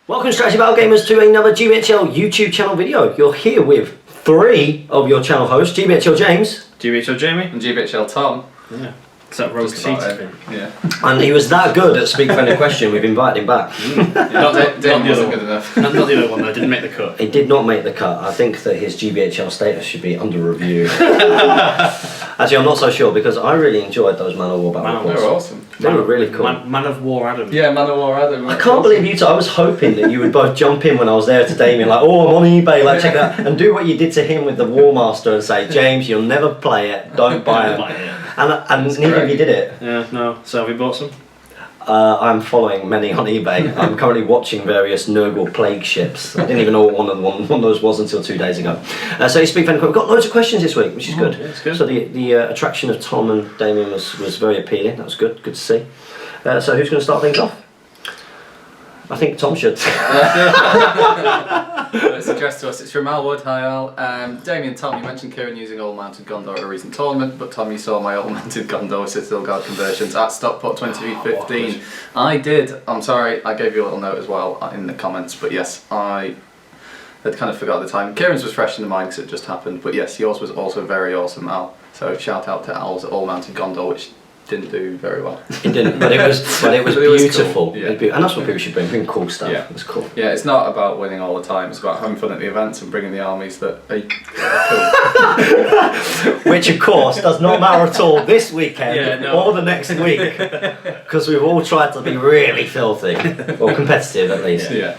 Welcome, Strategy Battle Gamers, to another GBHL YouTube channel video. You're here with 3 of your channel hosts, GBHL James, GBHL Jamie, and GBHL Tom. Yeah. It's that rogue seat. Yeah. And he was that good at Speak Friendly Question, we've invited him back. Dave wasn't good enough. Not the other one though, didn't make the cut. He did not make the cut. I think that his GBHL status should be under review. Actually, I'm not so sure because I really enjoyed those Man of War battle They reports. were awesome. They were really cool. Man of War Adam. Yeah, Man of War Adam. I can't believe you two. I was hoping that you would both jump in when I was there to Damien, like, oh, I'm on eBay, like, check it out, and do what you did to him with the War Master and say, James, you'll never play it, don't buy it. And neither of you did it. Yeah, no. So have you bought some? I'm following many on eBay. I'm currently watching various Nurgle plague ships. I didn't even know what one of those was until 2 days ago. So you speak friendly. We've got loads of questions this week, which is good. Yeah, it's good. So the attraction of Tom and Damien was very appealing. That was good. Good to see. So who's going to start things off? I think Tom should. It's addressed to us. It's from Al Wood. Hi Al. Damien, Tom, you mentioned Kieran using all-mounted Gondor at a recent tournament, but Tom, you saw my all-mounted Gondor Citadel Guard conversions at Stockport 2015. I did. I'm sorry, I gave you a little note as well in the comments, but yes, I had kind of forgot at the time. Kieran's was fresh in the mind because it just happened, but yes, yours was also very awesome, Al. So shout out to Al's all-mounted Gondor, which didn't do very well. It didn't, but it was beautiful. Cool. Yeah. And that's what people should bring cool stuff. Yeah. It was cool. Yeah, it's not about winning all the time, it's about having fun at the events and bringing the armies that are cool. Which of course does not matter at all this weekend or the next week, because we've all tried to be really filthy, or competitive at least. Yeah.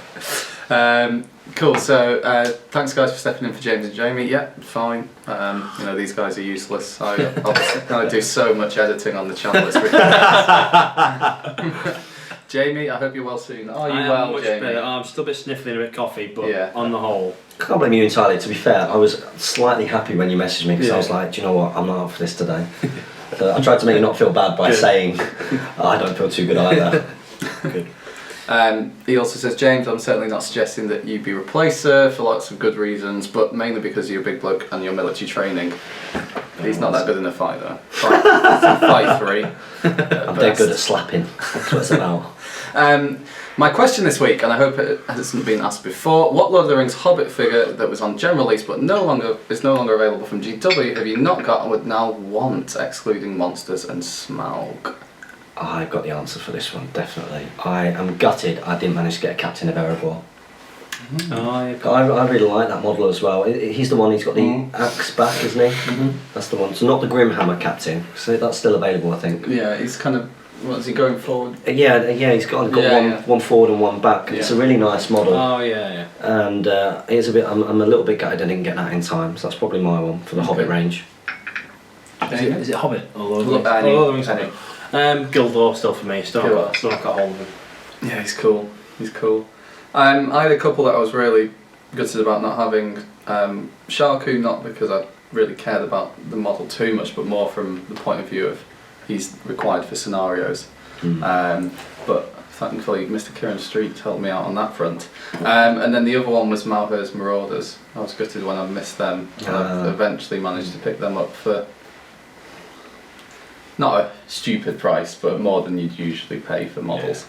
Cool, so thanks guys for stepping in for James and Jamie. Yeah, fine. You know, these guys are useless. I do so much editing on the channel, it's ridiculous. Jamie, I hope you're well soon. Are you well, much Jamie? Better. I'm still a bit sniffly and a bit coffee, but on the whole. I can't blame you entirely, to be fair. I was slightly happy when you messaged me because I was like, do you know what, I'm not up for this today. I tried to make you not feel bad by saying, I don't feel too good either. Good. He also says, James, I'm certainly not suggesting that you be replaced, sir, for lots of good reasons, but mainly because you're a big bloke and your military training. He's not that good in a fight, though. Fight 3. I'm dead good at slapping. That's what it's about. My question this week, and I hope it hasn't been asked before, what Lord of the Rings Hobbit figure that was on general release but is no longer available from GW have you not got and would now want, excluding monsters and Smaug? I've got the answer for this one, definitely. I am gutted I didn't manage to get a Captain of Erebor. I really like that model as well. He's the one, he's got the axe back, isn't he? That's the one. So not the Grimhammer Captain, so that's still available, I think. Yeah, he's kind of, what is he, going forward? Yeah, he's got one forward and one back. It's a really nice model. Oh yeah. And it's a bit. I'm a little bit gutted I didn't get that in time, so that's probably my one for the Hobbit range. Is it Hobbit or Lord of the Rings? Hobbit. Gildor still for me. Still not got hold of him. Yeah, he's cool. He's cool. I had a couple that I was really gutted about not having. Sharku, not because I really cared about the model too much, but more from the point of view of he's required for scenarios. But thankfully Mr. Kieran Street helped me out on that front. And then the other one was Malhur's Marauders. I was gutted when I missed them. And I eventually managed to pick them up for not a stupid price, but more than you'd usually pay for models.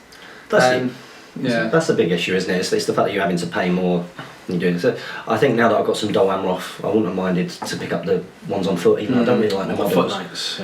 That's a big issue, isn't it? It's the fact that you're having to pay more than you're doing. So I think now that I've got some Dol Amroth, I wouldn't have minded to pick up the ones on foot, even though I don't really like the models. Foot knights.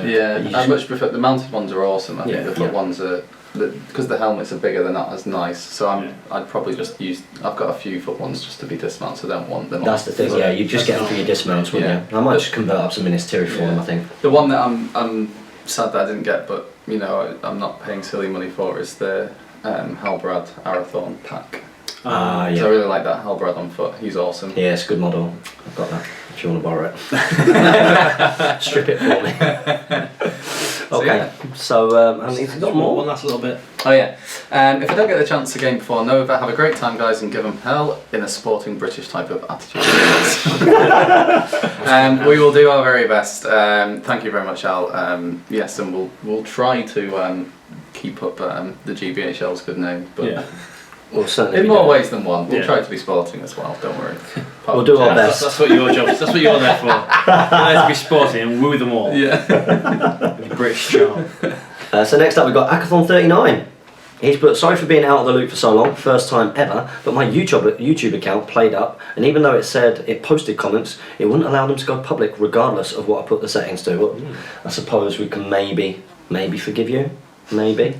I much prefer the mounted ones are awesome. I think the foot ones are, because the helmets are bigger, they're not as nice. So I'd probably just use. I've got a few foot ones just to be dismounted. So I don't want them. That's the thing. Yeah, you just get them for your dismounts, wouldn't you? I might just convert up some Ministeri for them. I think the one that I'm sad that I didn't get, but you know I'm not paying silly money for, is the Halbrad Arathorn pack. So I really like that Halbrad on foot. He's awesome. Yeah, it's a good model. I've got that. If you want to borrow it, strip it for me. Okay. So and he's got more. One last little bit. Oh yeah. If I don't get the chance again before Nova, have a great time, guys, and give them hell in a sporting British type of attitude. We will do our very best. Thank you very much, Al. Yes, and we'll try to keep up the GBHL's good name, but we'll certainly in more ways than one. We'll try to be sporting as well. Don't worry. We'll do our best. That's what your job is. That's what you're there for. You're there to be sporting and woo them all. Yeah. With your British charm. So next up we've got Akathon 39. He's put, sorry for being out of the loop for so long, first time ever, but my YouTube account played up, and even though it said it posted comments, it wouldn't allow them to go public regardless of what I put the settings to. Well, I suppose we can maybe forgive you, maybe.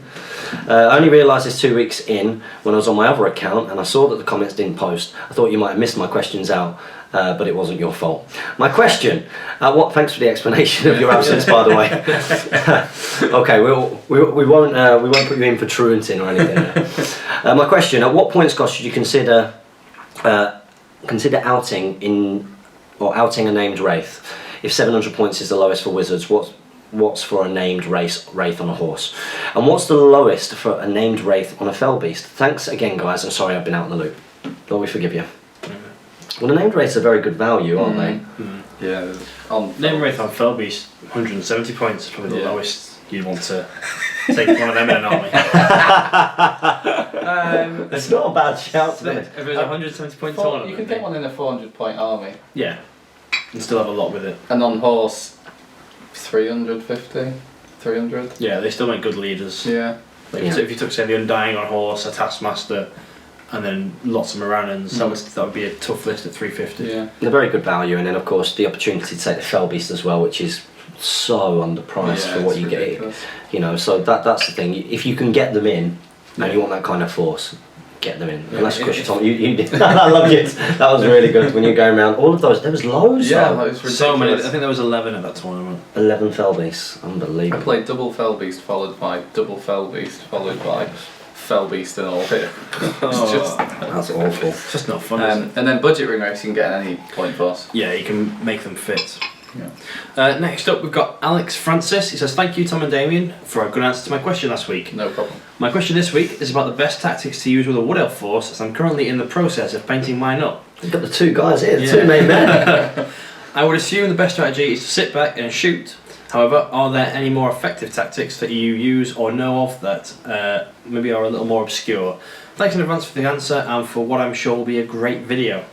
I only realised this 2 weeks in when I was on my other account and I saw that the comments didn't post. I thought you might have missed my questions out, but it wasn't your fault. My question, thanks for the explanation of your absence, by the way. Okay, we won't put you in for truanting or anything. My question, at what point, Scott, should you consider outing a named wraith? If 700 points is the lowest for wizards, what's for a named wraith on a horse? And what's the lowest for a named wraith on a fell beast? Thanks again, guys. I'm sorry I've been out in the loop. Lord, we forgive you. Well, the named wraiths are very good value, aren't they? Yeah. Named wraith on fell beast, 170 points is probably the lowest you'd want to take one of them in an army. It's not a bad shout, to be honest. If it was a 170 point tournament, you could get one in a 400-point army. Yeah, and still have a lot with it. And on horse, 350, 300. Yeah, they still make good leaders. Yeah. If you took, say, the Undying on horse, a Taskmaster, and then lots of Moranans, that would be a tough list at 350. Yeah. They're very good value, and then of course the opportunity to take the fell beast as well, which is so underpriced for what you ridiculous. get. You know, so that's the thing. If you can get them in, and you want that kind of force, get them in. Yeah, Unless, of course, Tom, you did. I love it. That was really good when you're going around. All of those, there was loads. Yeah, though. that was ridiculous. So many. I think there was 11 at that tournament. 11 fell beasts, I unbelievable. played double fell beast followed by double fell beast followed by fell beast and all here. That's awful. It's just not fun, is it? And then budget ring race you can get at any point boss. Yeah, you can make them fit. Yeah. Next up, we've got Alex Francis. He says, thank you, Tom and Damien, for a good answer to my question last week. No problem. My question this week is about the best tactics to use with a Wood Elf force, as I'm currently in the process of painting mine up. You've got the two guys here, the two main men. I would assume the best strategy is to sit back and shoot. However, are there any more effective tactics that you use or know of that maybe are a little more obscure? Thanks in advance for the answer and for what I'm sure will be a great video.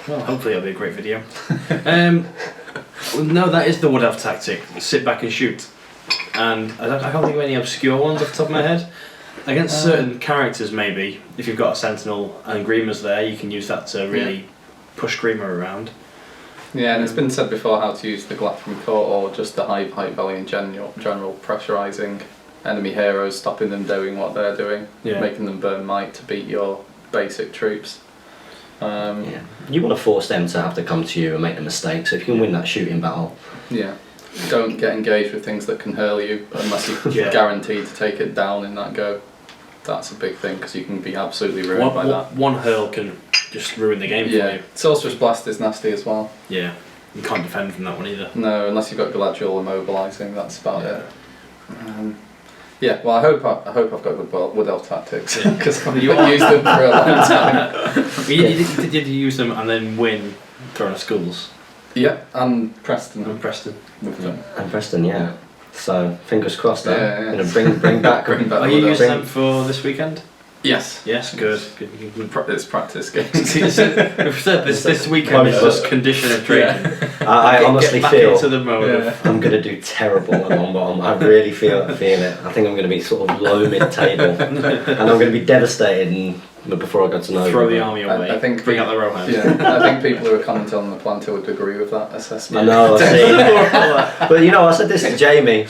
Well, hopefully it'll be a great video. No, that is the Wood Elf tactic. Sit back and shoot. And I can't think of any obscure ones off the top of my head. Against certain characters, maybe, if you've got a Sentinel and Griemer's there, you can use that to really push Griemer around. Yeah, and it's been said before how to use the Glathram Court or just the Height Valley in general pressurising enemy heroes, stopping them doing what they're doing, making them burn might to beat your basic troops. You want to force them to have to come to you and make the mistake, so if you can win that shooting battle. Yeah. Don't get engaged with things that can hurl you unless you're guaranteed to take it down in that go. That's a big thing because you can be absolutely ruined by that. One hurl can just ruin the game for you. Sorcerer's Blast is nasty as well. Yeah, you can't defend from that one either. No, unless you've got Galadriel immobilising, that's about it. Well, I hope I've got good Wood Elf tactics because I've used them for a long time. Did you use them and then win Throne of Skulls? Yeah, and Preston. And Preston. And Preston, yeah. So fingers crossed. Yeah. Gonna bring back. Are you using them for this weekend? Yes. Yes, good. It's practice games. We've said this weekend is just condition and training. I honestly feel into the mode I'm going to do terrible at Longbottom. I really feel it. I think I'm going to be sort of low mid-table, and I'm going to be devastated. Before I got to know, throw the army away. I think bring out the Rohan. Yeah, I think people who are commenting on the Planter would agree with that assessment. I know. But I said this to Jamie.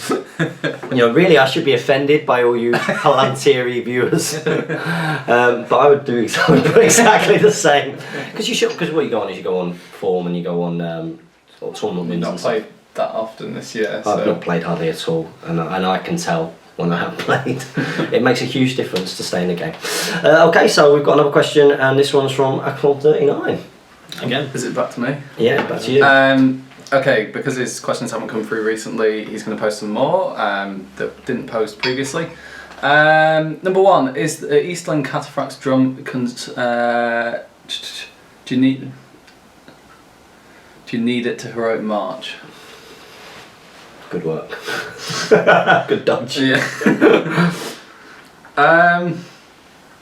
Really, I should be offended by all you Palantiri viewers. But I would do exactly the same. Because what you go on is you go on form and you go on sort of tournament wins. Not played that often this year. I've not played hardly at all, and I can tell when I have played. It makes a huge difference to stay in the game. Okay, so we've got another question, and this one's from Akron39. Again, is it back to me? Yeah, back to you. Okay, because his questions haven't come through recently, he's going to post some more that didn't post previously. Number one is the Eastland Cataphract's drum. Do you need it to heroic march? Good work. Good dodge. Yeah.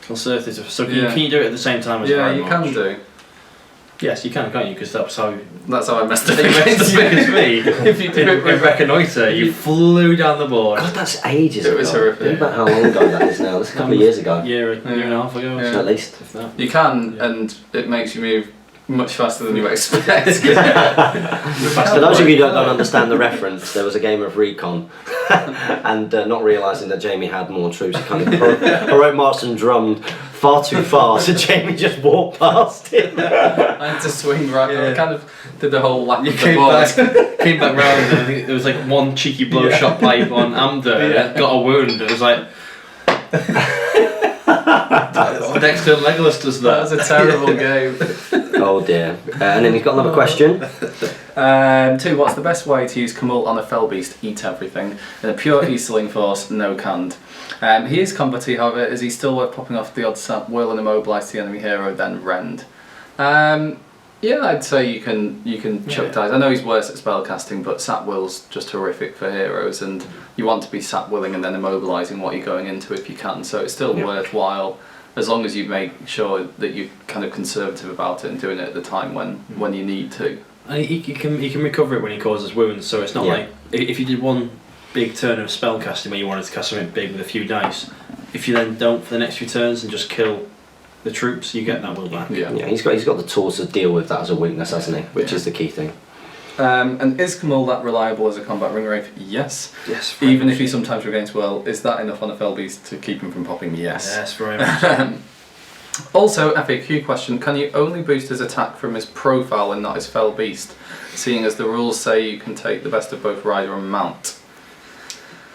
So can you do it at the same time as you can do. Yes, you can, can't you? Because that's how I messed you it made the biggest me. If you do it In with Reconnoiter, you flew down the board. God, that's ages It ago. was horrific. Think about how long ago that is now. That's a couple of years ago. Year and a half ago, Yeah. At least. if that. You can, and it makes you move much faster than you expect. For those of you that don't understand the reference, there was a game of Recon, and not realising that Jamie had more troops, he kind of heroic marched and drummed far too far, so Jamie just walked past him. I had to swing right. I kind of did the whole lap You of the board. came back round, and I think there was like one cheeky blow shot pipe on Amder, got a wound. It was like. Dexter Legolas does That that. was a terrible game. Oh dear. And then he's got another question. 2. What's the best way to use Camult on a fell beast? Eat everything. In a pure Easterling force, no canned. He is combaty, however, is he still worth popping off the odd sap, whirl and immobilise the enemy hero, then rend? Yeah, I'd say you can chuck dice. I know he's worse at spellcasting, but sap will's just horrific for heroes, and you want to be sap willing and then immobilising what you're going into if you can. So it's still worthwhile, as long as you make sure that you're kind of conservative about it and doing it at the time when you need to. And he can recover it when he causes wounds, so it's not like if you did one big turn of spellcasting where you wanted to cast something big with a few dice, if you then don't for the next few turns and just kill the troops, you get that will back. Yeah. He's got the tools to deal with that as a weakness, hasn't he? Which is the key thing. And is Camul that reliable as a combat ring wraith? Yes. Yes. Even if he sometimes regains well, is that enough on a fell beast to keep him from popping? Yes. Yes, very much. Also, FAQ question: can you only boost his attack from his profile and not his fell beast? Seeing as the rules say you can take the best of both rider and mount.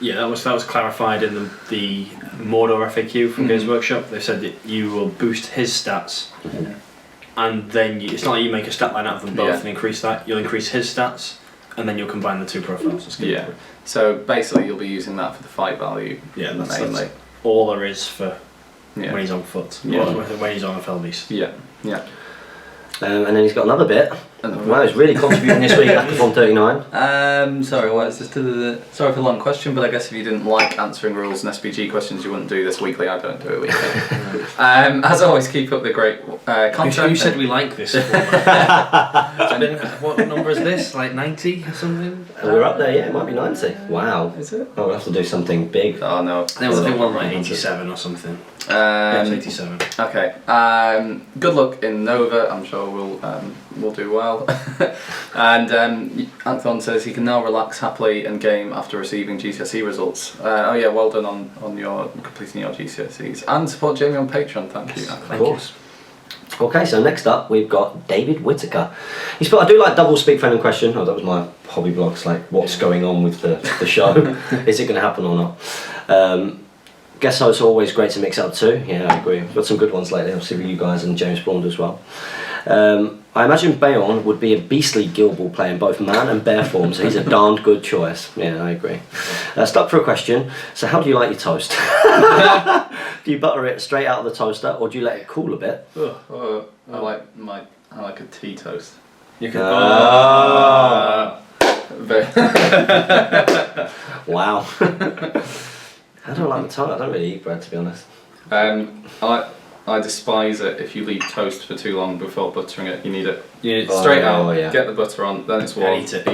Yeah, that was clarified in the Mordor FAQ from Games Workshop. They said that you will boost his stats, and then it's not like you make a stat line out of them both and increase that. You'll increase his stats, and then you'll combine the two profiles. Yeah. So basically, you'll be using that for the fight value. Yeah, mainly. that's all there is for when he's on foot. Yeah. When he's on a fell beast. Yeah. Yeah. And then he's got another bit. Wow, he's really contributing this week after Form 39. Sorry, what is this? Sorry for the long question, but I guess if you didn't like answering rules and SBG questions, you wouldn't do this weekly. I don't do it weekly. As always, keep up the great content. You said we like this. What number is this? Like 90 or something? We're up there, yeah, it might be 90. Wow. Is it? Oh, we'll have to do something big. Oh no. I think one like 87 or something. Yes, 87. Okay. Good luck in Nova. I'm sure we'll do well. And Anthon says he can now relax happily and game after receiving GCSE results. Oh yeah, well done on your completing your GCSEs, and support Jamie on Patreon. Thank you. Of course. Okay, so next up we've got David Whitaker. He's put, I do like double speak, friend and question. Oh, that was my hobby blog. It's like, what's going on with the show? Is it going to happen or not? Guess so. It's always great to mix up too. Yeah, I agree. We've got some good ones lately, obviously with you guys and James Blond as well. I imagine Bayon would be a beastly Guild Ball player in both man and bear form, so he's a darned good choice. Yeah, I agree. Stuck for a question. So how do you like your toast? Do you butter it straight out of the toaster, or do you let it cool a bit? I like a tea toast. You can. Wow. I don't like the toast. I don't really eat bread, to be honest. I despise it if you leave toast for too long before buttering it. You need it Yeah, straight out. Yeah. Get the butter on, then it's warm. And eat it.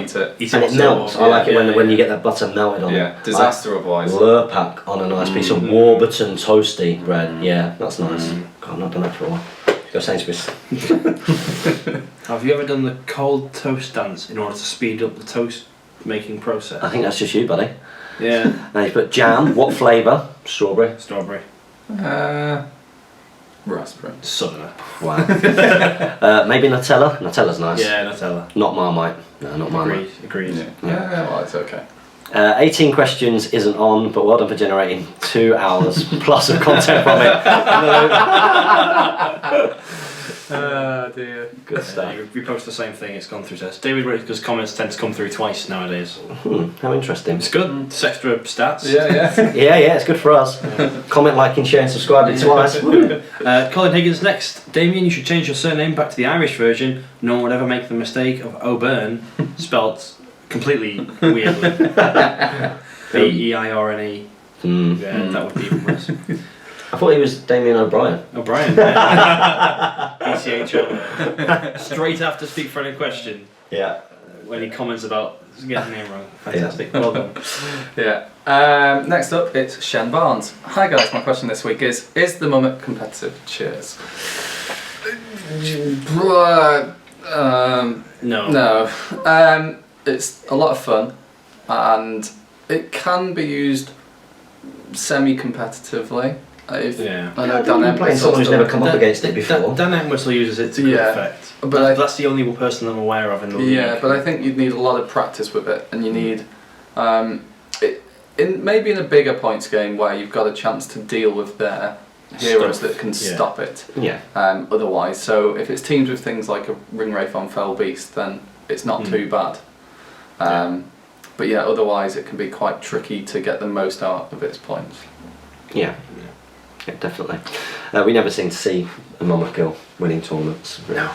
And it melts. I like it when you get that butter melted on. Yeah, disaster otherwise. Lurpak on a nice piece of Warburton toasty bread. Yeah, that's nice. God, I've not done that for a while. Go Sainsbury's. Have you ever done the cold toast dance in order to speed up the toast making process? I think that's just you, buddy. Yeah. Now you put jam. What flavour? Strawberry. Strawberry. Raspberry. Southern. Wow. Maybe Nutella. Nutella's nice. Yeah, Nutella. Not Marmite. No, not Marmite. Agreed. Yeah, well, it's okay. 18 questions isn't on, but well done for generating 2 hours plus of content from it. Oh dear. Good stuff. We post the same thing, it's gone through test. David Whitaker's comments tend to come through twice nowadays. How interesting. It's good, it's extra stats. Yeah. Yeah, it's good for us. Comment, liking, sharing, subscribing twice. Colin Higgins next. Damien, you should change your surname back to the Irish version. No one would ever make the mistake of O'Byrne, spelt completely weirdly. B-E-I-R-N-E. Yeah, that would be even worse. I thought he was Damien O'Brien. O'Brien. Yeah. GBHL. Straight after Speak Friendly Question. Yeah. When he comments about getting the name wrong. Fantastic. Well done. Yeah. Next up, it's Shen Barnes. Hi guys, my question this week is the Mummet competitive? Cheers. No. No. It's a lot of fun, and it can be used semi-competitively. Yeah. I know I'm Dan playing someone who's never come up against it before. Dan Entwistle uses it to good effect. But That's the only person I'm aware of in the league. Yeah, but I think you'd need a lot of practice with it, and you need, maybe in a bigger points game where you've got a chance to deal with their heroes that can stop it. Yeah. Otherwise, so if it's teams with things like a Ring Wraith on Fell Beast, then it's not too bad. But yeah, otherwise it can be quite tricky to get the most out of its points. Yeah. Yeah, definitely. We never seem to see a Mummet girl winning tournaments. No.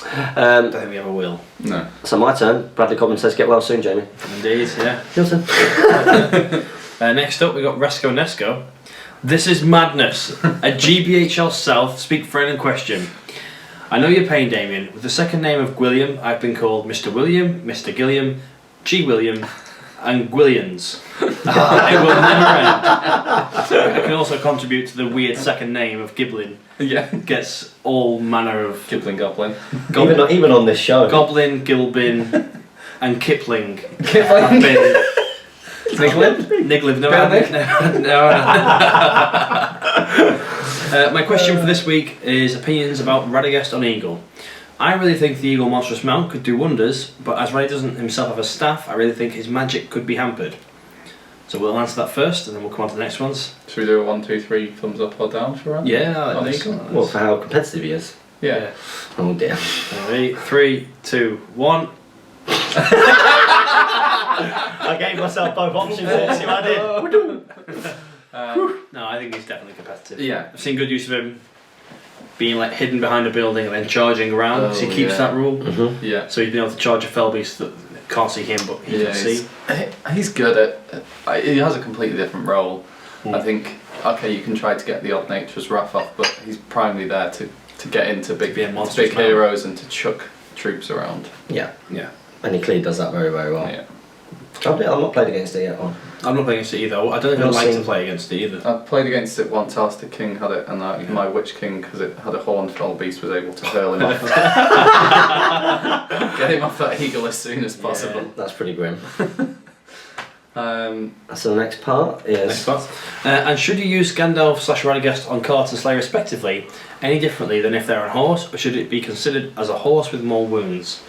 I don't think we ever will. No. So my turn. Bradley Cobham says, "Get well soon, Jamie." Indeed, yeah. Your turn. Next up, we got Resco Nesco. This is madness. A GBHL South Speak Friendly Question. I know your pain, Damien. With the second name of Gwilliam, I've been called Mr. William, Mr. Gilliam, G. William, and Gwilliams. It will never end. I can also contribute to the weird second name of Giblin. Yeah. Gets all manner of Kipling Goblin. Even on this show. Goblin, Gilbin, and Kipling. Kipling. Niglib. No. My question for this week is opinions about Radagast on Eagle. I really think the Eagle Monstrous Mount could do wonders, but as Ray doesn't himself have a staff, I really think his magic could be hampered. So we'll answer that first, and then we'll come on to the next ones. Should we do a 1, 2, 3 thumbs up or down for Randy? Yeah, on that's Eagle? Well, for how competitive he is. Yeah. Oh dear. Ready? 3, 2, 1. I gave myself both options there, see what I did. No, I think he's definitely competitive. Yeah. I've seen good use of him being like hidden behind a building and then charging around, because he keeps that rule. Mm-hmm. Yeah. So he's been able to charge a fell beast that can't see him, but he can see. He's good at. He has a completely different role. I think. Okay, you can try to get the Odd Nature's Wrath off, but he's primarily there to get into big heroes and to chuck troops around. Yeah. Yeah. And he clearly does that very, very well. Yeah. I've not played against it yet. I'm not playing against it either. I don't think I'd like to play against it either. I played against it once. Alistair King had it, and my Witch King, because it had a horned fell beast, was able to hurl him off. Get him off that eagle as soon as possible. Yeah, that's pretty grim. So the next part is... Next part. And should you use Gandalf/Radagast on cart and sleigh respectively any differently than if they're on horse, or should it be considered as a horse with more wounds?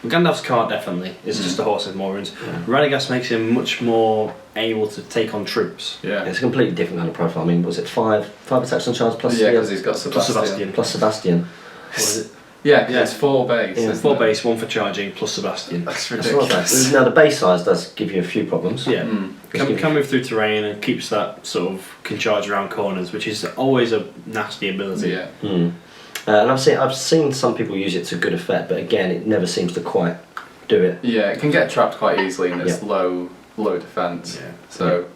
Well, Gandalf's cart definitely is just a horse with more wounds. Radagast makes him much more able to take on troops. yeah. It's a completely different kind of profile. I mean, was it five attacks on charge plus... Yeah, because he's got Sebastian. Sebastian. Plus Sebastian. What is it? Yeah, it's 4 base. Yeah. 4 base, 1 for charging, plus Sebastian. That's That's not bad. ridiculous. Now the base size does give you a few problems. Yeah. Can move through terrain and keeps that sort of can charge around corners, which is always a nasty ability. Yeah. And I've seen some people use it to good effect, but again, it never seems to quite do it. Yeah, it can get trapped quite easily in its low defense. Yeah. So,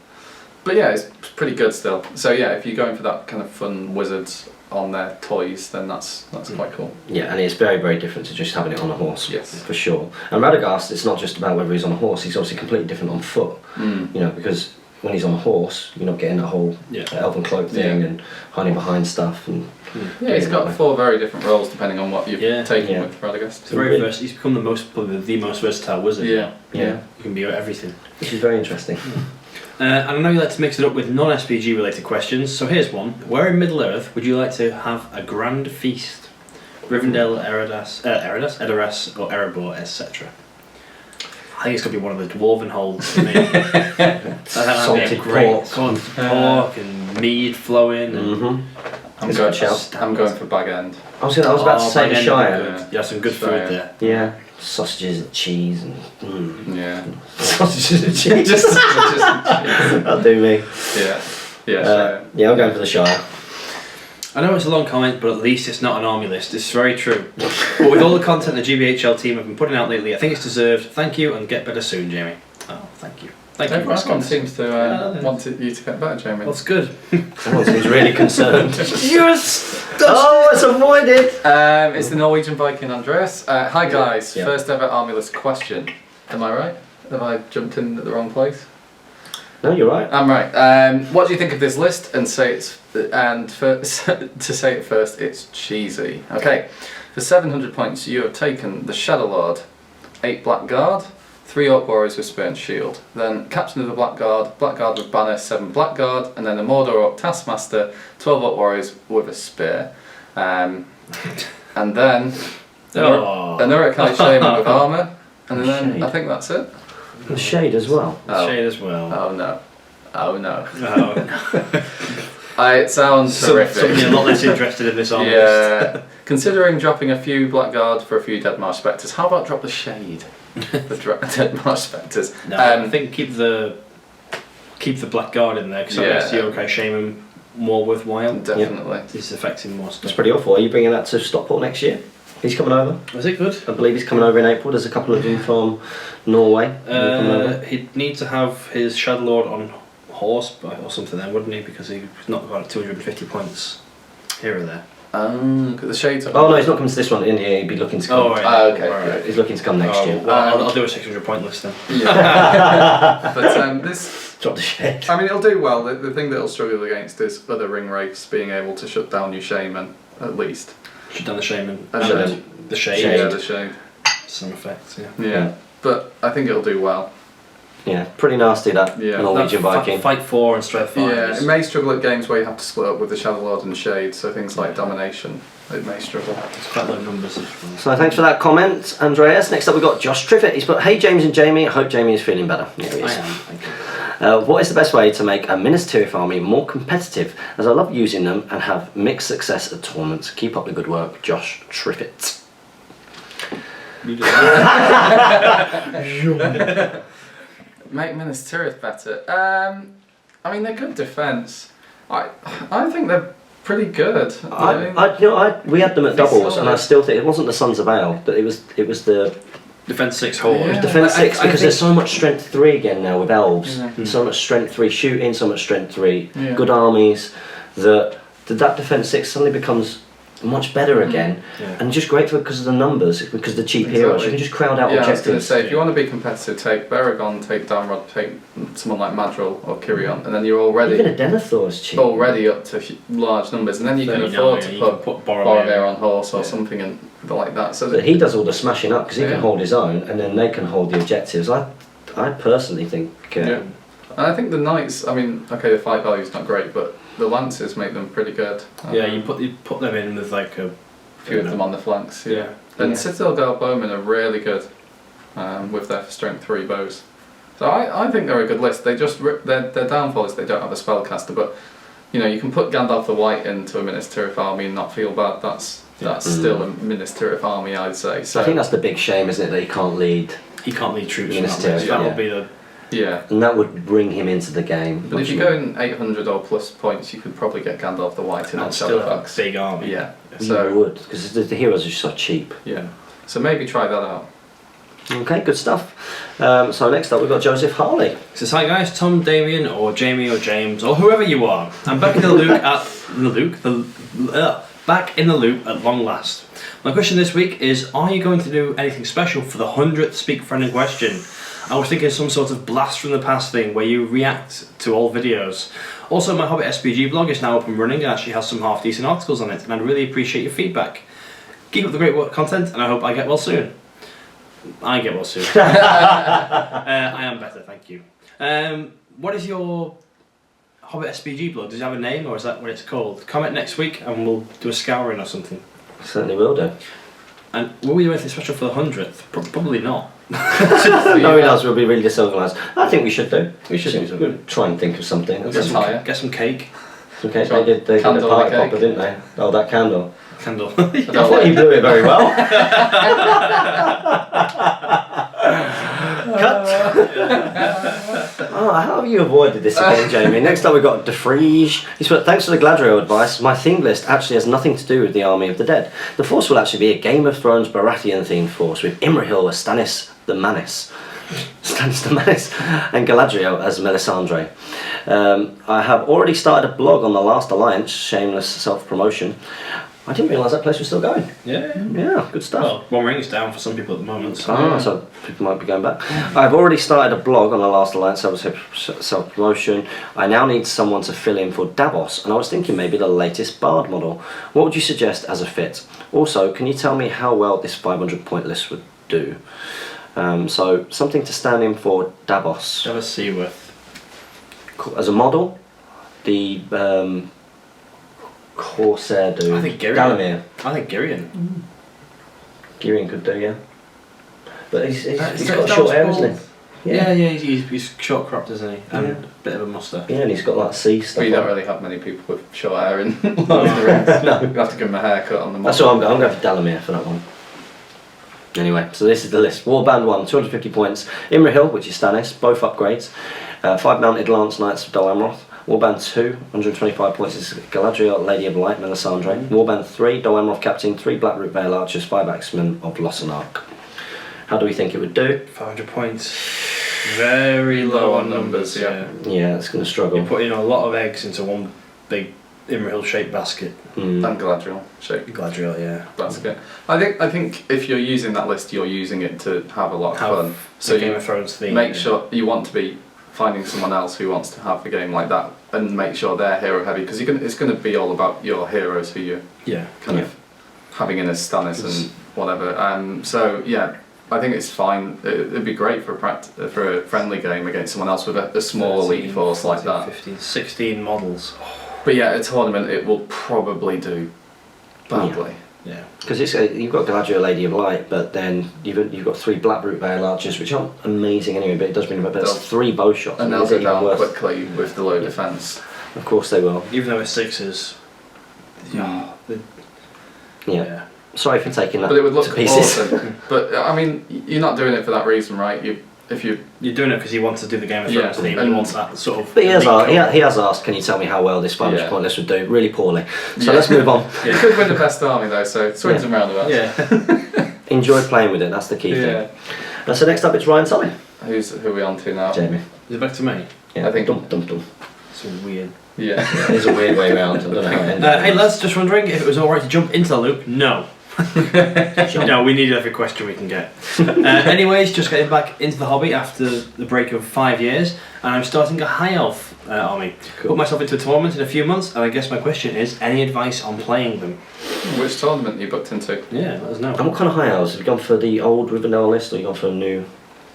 but yeah, it's pretty good still. So yeah, if you're going for that kind of fun wizards on their toys, then that's quite cool. Yeah, and it's very, very different to just having it on a horse. Yes. For sure. And Radagast, it's not just about whether he's on a horse, he's obviously completely different on foot. You know, because when he's on a horse, you're not getting that whole elven cloak thing and hiding behind stuff. And yeah, he's got 4 very different roles depending on what you're taking with Radagast. It's he's become probably the most versatile wizard. Yeah. You can be everything. Which is very interesting. And I know you like to mix it up with non-SBG related questions, so here's one. Where in Middle-earth would you like to have a grand feast? Rivendell, Edoras, or Erebor, etc. I think it's going to be one of the dwarven holds for me. Salted pork and mead flowing. And I'm going for Bag End. I was about to say the Shire. Yeah, some good food there. Yeah. Sausages and cheese and Sausages and cheese. just that'll do me. Yeah, I'm going for the Shire. I know it's a long comment, but at least it's not an army list. It's very true. But with all the content the GBHL team have been putting out lately, I think it's deserved. Thank you, and get better soon, Jamie. Oh, thank you. Thank you. Everyone seems to want you to get better, Jamie. That's good. Everyone seems really concerned. Yes! Oh, it's a avoided. It's the Norwegian Viking Andreas. Hi guys, Yeah. first ever army list question. Am I right? Have I jumped in at the wrong place? No, you're right. I'm right. What do you think of this list? And say it's to say it first, it's cheesy. Okay, for 700 points, you have taken the Shadow Lord, 8 Blackguard, 3 Orc Warriors with Spear and Shield. Then Captain of the Blackguard with Banner, 7 Blackguard, and then a Mordor Orc Taskmaster, 12 Orc Warriors with a Spear. And then an Uruk-hai Shaman with armour, and then Shade. I think that's it. The shade as well. Shade as well. Oh no. Oh no. Oh. It sounds horrific. Something a lot less interested in this army list. Yeah. Considering dropping a few Blackguard for a few Dead Marsh Spectres, how about drop the Shade for Dead Marsh Spectres? No, I think keep the Blackguard in there because that makes the Uruk-hai Shaman more worthwhile. Definitely. It's affecting more It's stuff. pretty awful. Are you bringing that to Stockport next year? He's coming over. Was it good? I believe he's coming over in April. There's a couple of you from Norway. Coming over. He'd need to have his Shadow Lord on horse or something then, wouldn't he? Because he's not got 250 points here or there. The Shades. Oh no, he's not coming to this one. In here, he'd be looking to come. Oh, right. Okay. Right. He's looking to come next year. Well, I'll do a 600 point list then. Yeah. But this. Drop the shade. I mean, it'll do well. The thing that it'll struggle against is other ring wraiths being able to shut down your Shaman, at least. Shut down the Shaman. And Shut then- down. The Shade. Yeah, the Shade. Some effects, yeah. Yeah. But I think it'll do well. Yeah, pretty nasty that Yeah. Norwegian That Viking. Fight 4 and strength 5. Yeah, is- it may struggle at games where you have to split up with the Shadow Lord and Shade, so things like Domination, it may struggle. It's quite low numbers as well. So thanks for that comment, Andreas. Next up we've got Josh Triffitt. He's put, hey James and Jamie, I hope Jamie is feeling better. Yeah, he I is. am, thank you. What is the best way to make a Minas Tirith army more competitive, as I love using them and have mixed success at tournaments? Keep up the good work, Josh Triffitt. You do that. Make Minas Tirith better. I mean, they're good defence. I think they're pretty good. We had them at They're doubles, and I solid. still think it wasn't the Sons of Ale, but it was the Defense 6 Horde. Yeah. defense I 6 because think- there's so much strength 3 again now with elves. Yeah. So much strength 3 shooting, so much strength 3 Yeah. good armies that defense 6 suddenly becomes much better again, Yeah. and just great for because of the numbers, because of the cheap heroes. You can just crowd out Yeah, I was going to objectives. say, if you want to be competitive, take Baragon, take Damrod, take someone like Madril or Kyrion, and then you're Even already a Denethor is cheap. up to large numbers, and then you can 39, afford to you put can put Boromir Boromir on horse or Yeah. something and like that. So But he does all the smashing up because he Yeah. can hold his own, and then they can hold the objectives. I personally think. Yeah. And I think the Knights, I mean, okay, the fight value's not great, but the Lancers make them pretty good. Yeah, you put them in with like a few of them on the flanks. Yeah. And Yeah. Citadel Guard Bowmen are really good with their strength 3 bows. So I think they're a good list. They just their downfall is they don't have a spellcaster, but you know you can put Gandalf the White into a Minas Tirith army and not feel bad. That's still a Minas Tirith army, I'd say. So I think that's the big shame, isn't it, that he can't lead, He can't lead troops. Minas from that Tirith, that yeah. would be the yeah. and that would bring him into the game. But if you go in 800 or plus points, you could probably get Gandalf the White in on that's still a Shadowfax. big army. Yeah. you So would, because the heroes are so cheap. yeah. So maybe try that out. Okay, good stuff. So next up we've got Joseph Harley. It says, hi guys, Tom, Damien, or Jamie, or James, or whoever you are. I'm back in the loop at long last. My question this week is, are you going to do anything special for the 100th Speak Friendly question? I was thinking some sort of blast from the past thing where you react to all videos. Also, my Hobbit SBG blog is now up and running and actually has some half decent articles on it, and I'd really appreciate your feedback. Keep up the great work content, and I hope I get well soon. I get well soon. I am better, thank you. What is your Hobbit SBG blog? Does it have a name, or is that what it's called? Comment next week and we'll do a scouring or something. Certainly will do. And will we do anything special for the 100th? Probably not. No, he does. We'll be really disorganised. I think we should do. We should do something. We'll try and think of something. Get some tire. Get some cake. Okay, Sure. they did a Candle party and a cake. popper, didn't they? Oh, that candle. Candle. I thought you blew it very well. Cut. Oh, how have you avoided this again, Jamie? Next up we've got DeFriege. He's put, thanks for the Gladriel advice. My themed list actually has nothing to do with the Army of the Dead. The force will actually be a Game of Thrones Baratheon themed force with Imrahil as Stannis the Manis. And Galadriel as Melisandre. I have already started a blog on the Last Alliance, shameless self-promotion. I didn't realise that place was still going. Yeah. Yeah, good stuff. Well, One Ring's down for some people at the moment. So. So people might be going back. I've already started a blog on the Last Alliance self-promotion. I now need someone to fill in for Davos, and I was thinking maybe the latest Bard model. What would you suggest as a fit? Also, can you tell me how well this 500 point list would do? So something to stand in for Davos. Davos Seaworth. As a model, the Corsair dude. I think Girion. Dalamir. I think Girion. Girion could do, yeah. But he's got Davos short hair, bald. isn't he? Yeah, he's short cropped, isn't he? And a bit of a mustache. Yeah, and he's got like sea stuff. But you don't on. really have many people with short hair in Lord of the Rings. No. You have to give them a haircut on the model. That's what I'm going for Dalamir for that one. Anyway, so this is the list. Warband 1, 250 points. Imrahil, which is Stannis, both upgrades. 5 mounted Lance Knights of Dol Amroth. Warband 2, 125 points is Galadriel, Lady of Light, Melisandre. Warband 3, Dol Amroth Captain, 3 Blackroot Vale Archers, 5 Axemen of Lossark. How do we think it would do? 500 points. Very low on numbers, yeah. Yeah, it's going to struggle. You're putting a lot of eggs into one big Imrahil shaped basket. And Galadriel shape. Galadriel, yeah. That's good. I think if you're using that list, you're using it to have a lot of fun. So Game of Thrones theme. Make sure you want to be finding someone else who wants to have the game like that, and make sure they're hero heavy, because it's going to be all about your heroes who you're kind of having in as Stannis and whatever. So yeah, I think it's fine. It'd be great for a friendly game against someone else with a small elite force like that. 15, 16 models. But yeah, a tournament it will probably do badly. Yeah. Because you've got Galadriel, Lady of Light, but then you've got 3 Blackroot Vale Archers, which aren't amazing anyway, but it does mean but it's 3 bow shots. And they'll go down quickly with the low defence. Of course they will. Even though it's 6s. Yeah. Sorry for taking that But it would look to pieces. awesome. But I mean, you're not doing it for that reason, right? You're doing it because you want to do the Game of Thrones theme and you want that sort of. But he has asked, can you tell me how well this 500 point list would do? Really poorly. So let's move on. You could win the best army though, so swings and roundabouts. Yeah. Enjoy playing with it, that's the key thing. So next up it's Ryan Sully. Who are we on to now? Jamie. Is it back to me? Yeah, I think. Dum. It's weird. Yeah. It's a weird way round. I don't know how it ended. Hey lads, just wondering if it was alright to jump into the loop? No. No, we need every question we can get. Anyways, just getting back into the hobby after the break of 5 years, and I'm starting a high elf army. Cool. Put myself into a tournament in a few months, and I guess my question is, any advice on playing them? Which tournament you booked into? Yeah, let us know. And what kind of high elves? Have you gone for the old Rivendell list or you gone for a new?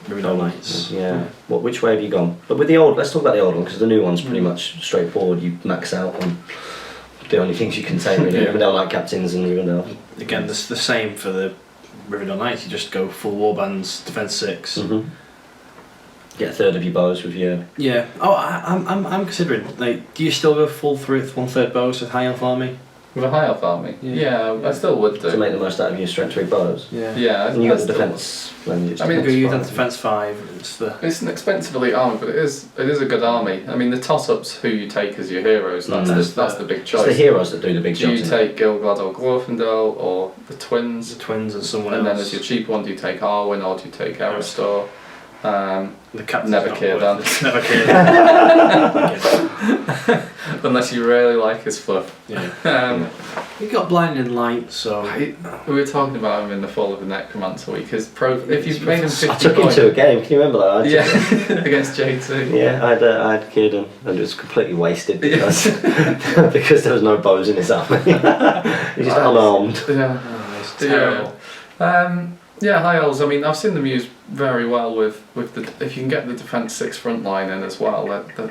Rivendell Knights. Yeah. Which way have you gone? But with the old, let's talk about the old one because the new one's pretty much straightforward. You max out on the only things you can say really. Rivendell Knight Captains and Rivendell. Again, the same for the Rivendell Knights. You just go full warbands, defense 6. Get a third of your bows with your. Yeah. Oh, I'm considering. Like, do you still go full through with 1/3 bows with high elf army? With a high elf army? Yeah, I still would do. To make the most out of your strength 3 bows. Yeah, And you got the defense. I mean, You have defense 5. It's an expensive elite army, but it is a good army. I mean, the toss-ups who you take as your heroes. That's the big choice. It's the heroes that do the big Do you jobs. take Gil-galad or Glorfindel or the twins? The twins and someone And else. then as your cheap one, do you take Arwen or do you take Aristor? The captain's Never not care worth then. it. Never care. Unless you really like his fluff. Yeah. He got blinding light, so. We were talking about him in the Fall of the Necromancer week. If you've made him 50 I took him points, to a game, can you remember that? against J2. Yeah, I had Kieran and it was completely wasted because because there was no bows in his army. He's just unarmed. Yeah. Oh, it's terrible. Yeah, high elves. I mean, I've seen them used very well with the. If you can get the defense 6 front line in as well,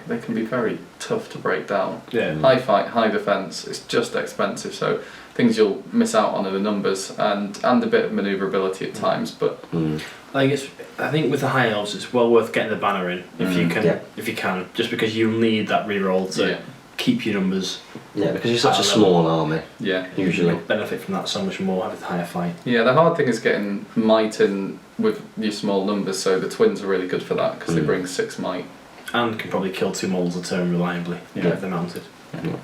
they can be very tough to break down. Yeah. High fight, high defense. It's just expensive, so things you'll miss out on are the numbers and a bit of manoeuvrability at times. But I think with the high elves, it's well worth getting the banner in if you can. Yeah. If you can, just because you need that reroll to keep your numbers. Yeah, because you're such a small army. Yeah. Usually. You benefit from that so much more, have a higher fight. Yeah, the hard thing is getting might in with your small numbers, so the twins are really good for that because they bring 6 might. And can probably kill 2 models a turn reliably if they're mounted. Yeah.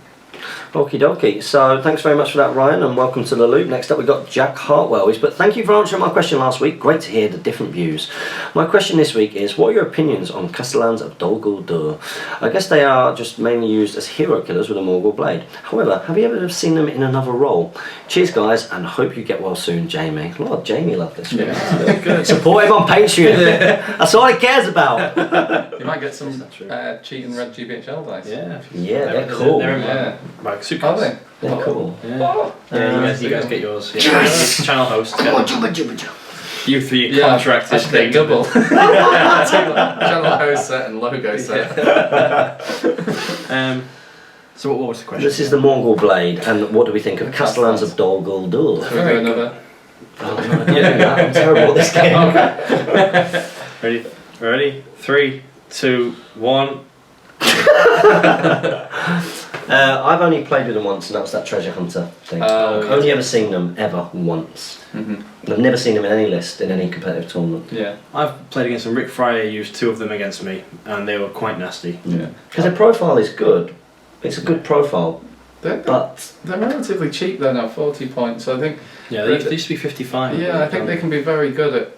Okie dokie. So thanks very much for that, Ryan, and welcome to the loop. Next up we've got Jack Hartwell. But thank you for answering my question last week. Great to hear the different views. My question this week is, what are your opinions on Castellans of Dol Guldur? I guess they are just mainly used as hero killers with a Morgul blade. However, have you ever seen them in another role? Cheers guys, and hope you get well soon, Jamie. Lord, Jamie loved this one. Yeah. Good. Support him on Patreon. That's all he cares about. You might get some cheating red GBHL dice. Yeah. Yeah, they're cool. They're in Yeah. my super. Are they? They're cool. Yeah, you guys get yours. Yeah. Channel host. You three contract this thing. Double. Channel host set and logo set. So what was the question? This is the Morgul blade, and what do we think of Castellans of Dol Guldur? Shall we do another? Oh, no, I don't do that. I'm terrible at this game. Ready? 3, 2, 1. I've only played with them once, and that was that treasure hunter thing. Okay. Only ever seen them ever once. I've never seen them in any list in any competitive tournament. Yeah. I've played against them. Rick Fryer used 2 of them against me, and they were quite nasty. Yeah. Because their profile is good. It's a good profile, but They're relatively cheap though now, 40 points. So I think. Yeah, they used to be 55. Yeah, I think they can be very good at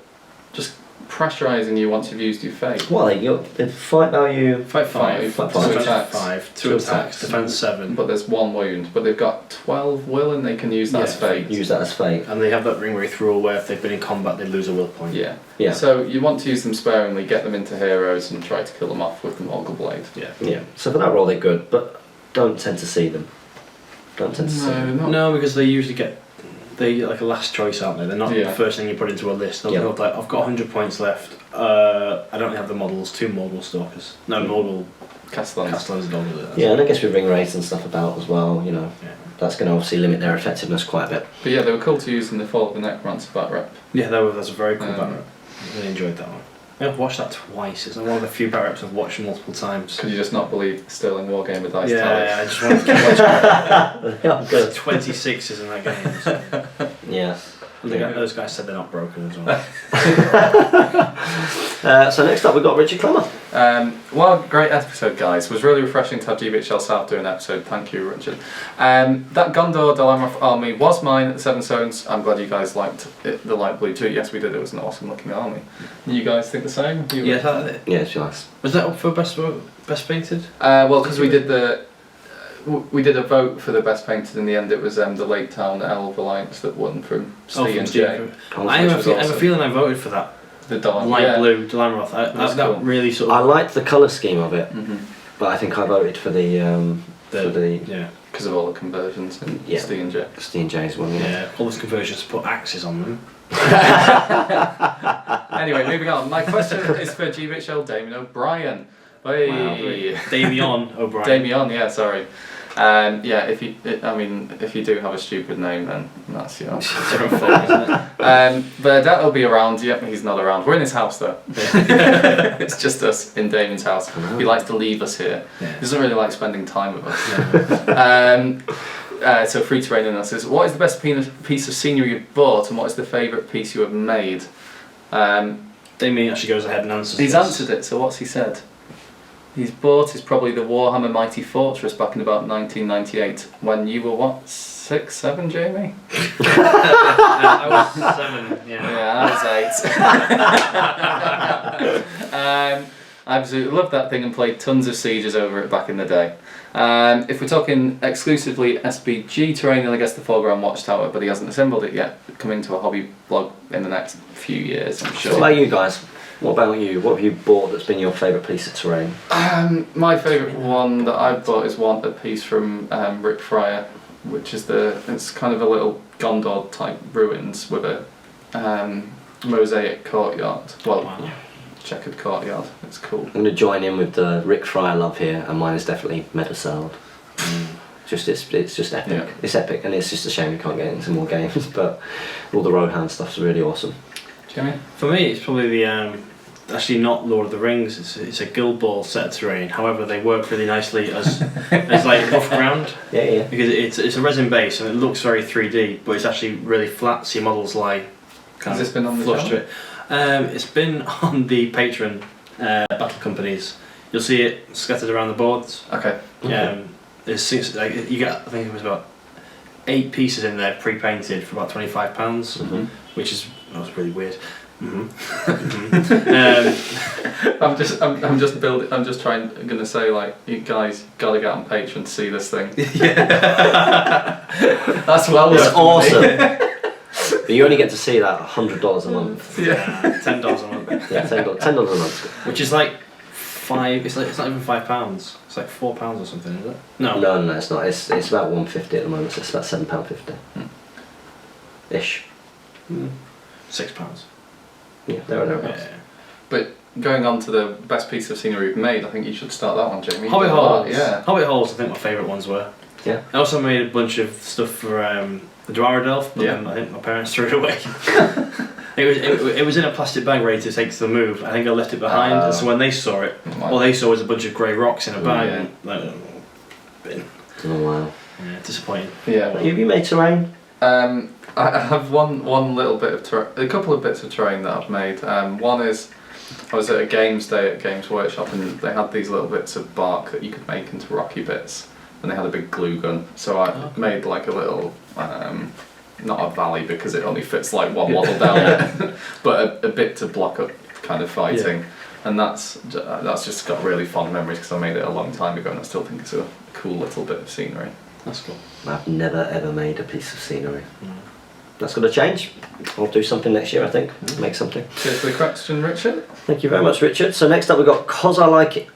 just pressurising you once you've used your fate. what are they? The fight value. Fight 5, Fight Two five. attacks. 5, 2 Two attacks, attacks. defense 7. But there's 1 wound. But they've got 12 will and they can use that as fate. Use that as fate. And they have that ring wraith rule where if they've been in combat, they lose a will point. Yeah. Yeah. So you want to use them sparingly, get them into heroes and try to kill them off with the Morgul blade. Yeah. Yeah. So for that role, they're good, but don't tend to see them. Don't tend to see them. not. No, because they usually get like a last choice, aren't they? They're not the first thing you put into a list. They'll go like, I've got 100 points left. I don't have the models. 2 Morgul stalkers. No, Morgul Castellans. and Dogwood. Yeah, and I guess with ring rates and stuff about as well, you know, Yeah. that's going to obviously limit their effectiveness quite a bit. But yeah, they were cool to use in the Fall of the Necromancer back rep. Yeah, that's a very cool back rep. I really enjoyed that one. I've watched that twice. It's one of the few back reps I've watched multiple times. Could you just not believe Sterling Wargamer dice Yeah, I tallies? just wanted to keep watching. Yeah, good. 26s in that game. So. Yeah. And those guys said they're not broken as well. So next up we've got Richard Clemmer. Well, great episode, guys. It was really refreshing to have GBHL South do an episode. Thank you, Richard. That Gondor Dalamoth army was mine at the Seven Stones. I'm glad you guys liked it, the light blue too. Yes, we did. It was an awesome looking army. You guys think the same? Yeah, Yeah, it's nice. was that up for best painted? Well, because we did a vote for the best painted. In the end, it was the Lake Town Elf Alliance that won from Steve and Jay. I have a feeling I voted for that. The Dawn, Light blue Dalamoth. That cool. really sort I of. liked the colour scheme of it, but I think I voted for the yeah. because of all the conversions in Steve and Jay. Steve J's one. Yeah, all those conversions put axes on them. Anyway, moving on. My question is for GBHL Damien O'Brien. Hey. Wow. Damian O'Brien. Damian, yeah, sorry. Yeah, if you do have a stupid name, then that's your own fault, isn't it? Burdett will be around. Yep, he's not around. We're in his house though. It's just us in Damien's house. He likes to leave us here. Yeah. He doesn't really like spending time with us. So free terrain analysis. What is the best piece of scenery you've bought, and what is the favourite piece you have made? Damien actually goes ahead and answers. He's this. answered it. So what's he said? He's bought is probably the Warhammer Mighty Fortress back in about 1998 when you were what, 6, 7, Jamie? I was 7. Yeah, I was 8. I absolutely loved that thing and played tons of sieges over it back in the day. If we're talking exclusively SBG terrain, then I guess the Foreground Watchtower, but he hasn't assembled it yet. Coming to a hobby blog in the next few years, I'm sure. What about you guys? What about you? What have you bought that's been your favourite piece of terrain? My favourite one that I've bought is a piece from Rick Fryer, which is it's kind of a little Gondor type ruins with a mosaic courtyard. Well, checkered courtyard. It's cool. I'm going to join in with the Rick Fryer love here, and mine is definitely Meduseld. It's just epic. Yeah. It's epic, and it's just a shame we can't get into more games. But all the Rohan stuff's really awesome. Jimmy? For me, it's probably the actually not Lord of the Rings. It's a Guild Ball set of terrain. However, they work really nicely as like rough ground. Yeah. Because it's a resin base and it looks very 3D, but it's actually really flat. So your models lie kind Has this been on the flush channel? to it. It's been on the Patreon battle companies. You'll see it scattered around the boards. Okay. like you get, I think it was about 8 pieces in there pre-painted for about £25, which is really weird. I'm gonna say, like, you guys gotta get on Patreon to see this thing. That's well. It's awesome. But you only get to see that $100 a month. $10 a month. Yeah, $10 a month. Which is like it's not even £5. It's like £4 or something, is it? No, it's not. It's about £1.50 at the moment. So it's about £7.50 ish. £6. Yeah, thereabouts. Yeah. But going on to the best piece of scenery we've made, I think you should start that one, Jamie. Hobbit holes. Yeah. Hobbit holes, I think my favourite ones were. Yeah. I also made a bunch of stuff for the Dwarven Elf, but then I think my parents threw it away. It was in a plastic bag ready to take to the move. I think I left it behind, and so when they saw it, all they saw was a bunch of grey rocks in a bag. And, like, bin. Oh wow. Yeah, disappointing. Yeah. Have you made terrain? I have one little bit of a couple of bits of terrain that I've made. One is, I was at a games day at Games Workshop, and they had these little bits of bark that you could make into rocky bits, and they had a big glue gun. So I made like a little, not a valley because it only fits like one model down it, but a bit to block up kind of fighting. And that's just got really fond memories because I made it a long time ago, and I still think it's a cool little bit of scenery. That's cool. I've never ever made a piece of scenery. That's got to change. I'll do something next year, I think. Make something. Cheers for the question, Richard. Thank you very much, Richard. So next up we've got Cause I Like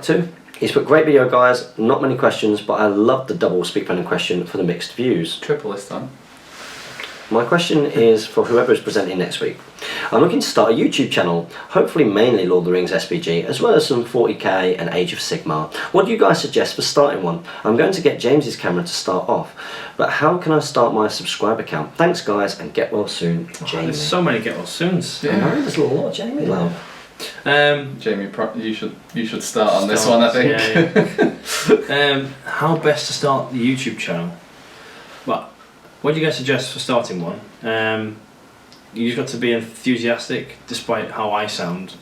To. He's put, great video guys, not many questions, but I love the double speak planning question for the mixed views. Triple this time. My question is for whoever is presenting next week. I'm looking to start a YouTube channel, hopefully mainly Lord of the Rings SBG, as well as some 40k and Age of Sigmar. What do you guys suggest for starting one? I'm going to get James's camera to start off, but how can I start my subscriber count? Thanks guys, and get well soon, Jamie. There's so many get well soons. I know, there's a lot of Jamie love. Jamie, you should start on this one, I think. Yeah. How best to start the YouTube channel? Well, what do you guys suggest for starting one? You just got to be enthusiastic, despite how I sound.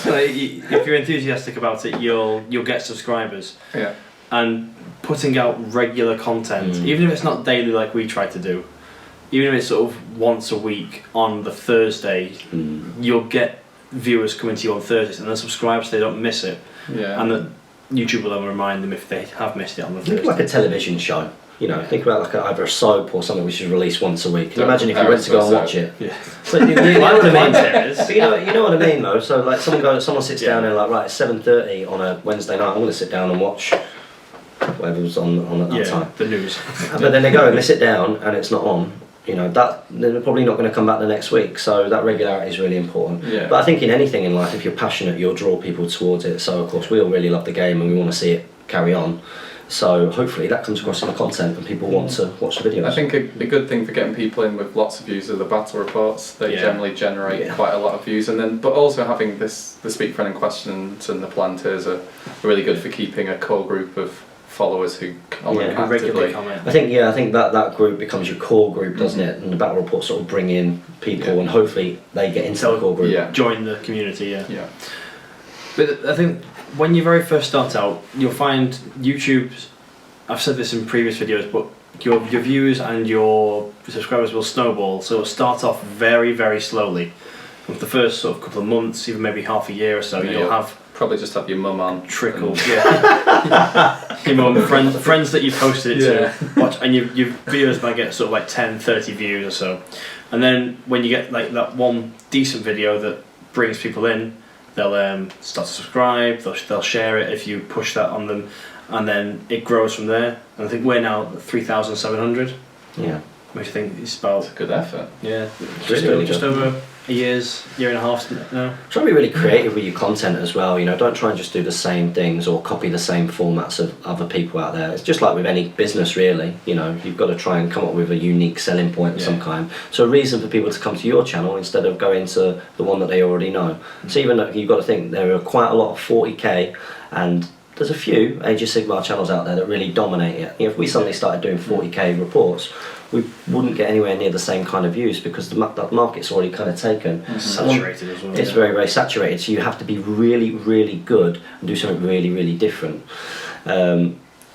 If you're enthusiastic about it, you'll get subscribers. Yeah. And putting out regular content, even if it's not daily like we try to do, even if it's sort of once a week on the Thursday, you'll get viewers coming to you on Thursdays and they'll subscribe so they don't miss it. Yeah. And that YouTube will then remind them if they have missed it on the Thursday. Think like a television show. You know, think about like either a soap or something which is released once a week. Can you imagine if you went to go and watch it? Yeah. So you know what I mean? But you know what I mean though. So like someone sits down and like, right, it's 7:30 on a Wednesday night. I'm going to sit down and watch whatever's on at that time. The news. But then they go and they sit down and it's not on. You know, that they're probably not going to come back the next week. So that regularity is really important. Yeah. But I think in anything in life, if you're passionate, you'll draw people towards it. So of course we all really love the game and we want to see it carry on. So hopefully that comes across in the content and people want to watch the videos. I think a good thing for getting people in with lots of views are the battle reports. They generally generate quite a lot of views, but also having the speak friend and questions and the planters are really good for keeping a core group of followers who comment regularly actively. comment. I think that group becomes your core group, doesn't it? And the battle reports sort of bring in people and hopefully they get into the core group. Yeah. Join the community, Yeah. But I think when you very first start out, you'll find YouTube, I've said this in previous videos, but your viewers and your subscribers will snowball, so it'll start off very, very slowly. With the first sort of couple of months, even maybe half a year or so, you'll have probably just have your mum on trickle, your mum, friends that you posted it to watch, and your viewers might get sort of like 10, 30 views or so. And then when you get like that one decent video that brings people in, they'll start to subscribe, they'll share it if you push that on them, and then it grows from there. And I think we're now 3,700. Yeah. Which I think is about... It's a good effort. Yeah, really just good. over a year and a half now. Try to be really creative with your content as well. You know, don't try and just do the same things or copy the same formats of other people out there. It's just like with any business, really. You know, you've got to try and come up with a unique selling point of some kind. So a reason for people to come to your channel instead of going to the one that they already know. So even though you've got to think there are quite a lot of 40k and there's a few Age of Sigmar channels out there that really dominate it. If we suddenly started doing 40k reports, we wouldn't get anywhere near the same kind of views because the market's already kind of taken. Saturated as well. It's very, very saturated, so you have to be really, really good and do something really, really different.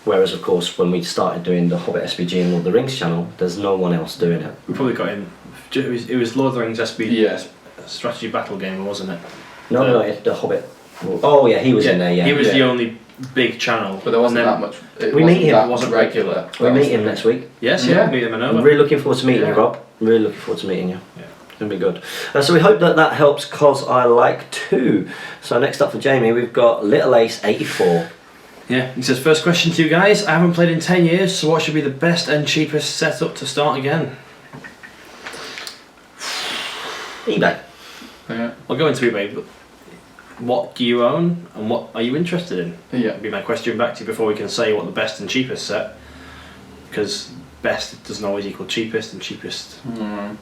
Whereas, of course, when we started doing the Hobbit SBG and Lord of the Rings channel, there's no one else doing it. We probably got in. It was Lord of the Rings SBG strategy battle game, wasn't it? No, the Hobbit. Oh yeah, he was in there. Yeah, he was the only big channel, but there wasn't that much. We meet him. That wasn't regular. We meet him next week. Yes, meet him. I'm really looking forward to meeting you, Rob. Really looking forward to meeting you. Yeah. It's going to be good. So we hope that helps, cause I like to. So next up for Jamie, we've got Little Ace 84. Yeah, he says, first question to you guys. I haven't played in 10 years, so what should be the best and cheapest setup to start again? eBay. Yeah. I'll go into eBay, but what do you own and what are you interested in? Yeah. Would be my question back to you before we can say what the best and cheapest set. Because best doesn't always equal cheapest, and cheapest might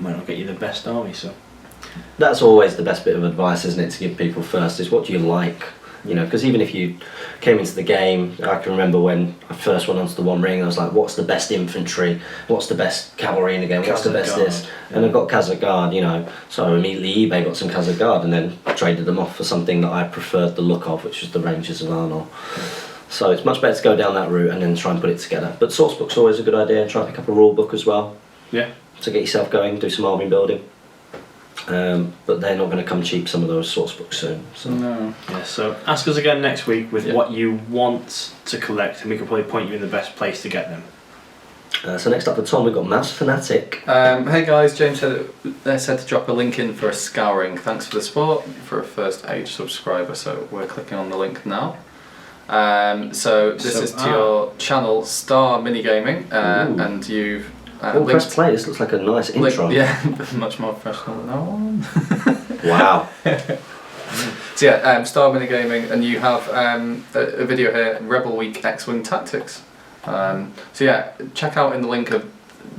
not get you the best army, so. That's always the best bit of advice, isn't it, to give people first, is what do you like? You know, because even if you came into the game, I can remember when I first went onto the One Ring, I was like, what's the best infantry? What's the best cavalry in the game? What's the best this? And I got Khazar-Guard, you know, so immediately eBay got some Khazar-Guard and then traded them off for something that I preferred the look of, which was the Rangers of Arnor. So it's much better to go down that route and then try and put it together. But sourcebook's always a good idea, try and pick up a rule book as well. Yeah. To get yourself going, do some army building. But they're not going to come cheap, some of those source books soon. So. No. Yeah, so ask us again next week with what you want to collect, and we can probably point you in the best place to get them. So next up for Tom, we've got Mouse Fanatic. Hey guys, James said to drop a link in for a scouring. Thanks for the support for a first age subscriber. So we're clicking on the link now. So this is to your channel, Star Minigaming, and you've. Press play, this looks like a nice intro. Yeah, much more professional than that one. Wow. So yeah, Star Minigaming, and you have a video here, Rebel Week X-Wing Tactics. So yeah, check out in the link of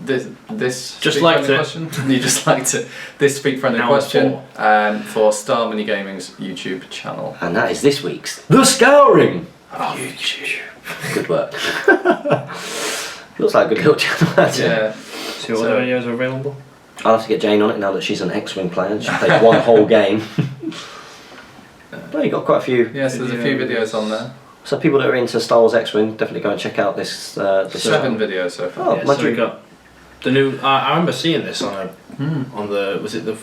this just liked it. Question. You just liked it. This speak friendly question for Star Minigaming's YouTube channel. And that is this week's The Scouring. YouTube. Good work. Looks like a good little channel. Yeah. So other videos are available? I'll have to get Jane on it now that she's an X-Wing player. She played one whole game. You got quite a few. Yes, there's a few videos on there. So people that are into Star Wars X-Wing, definitely go and check out this. 7 videos so far. Oh, Yeah, so we got the new. I remember seeing this on the. Was it the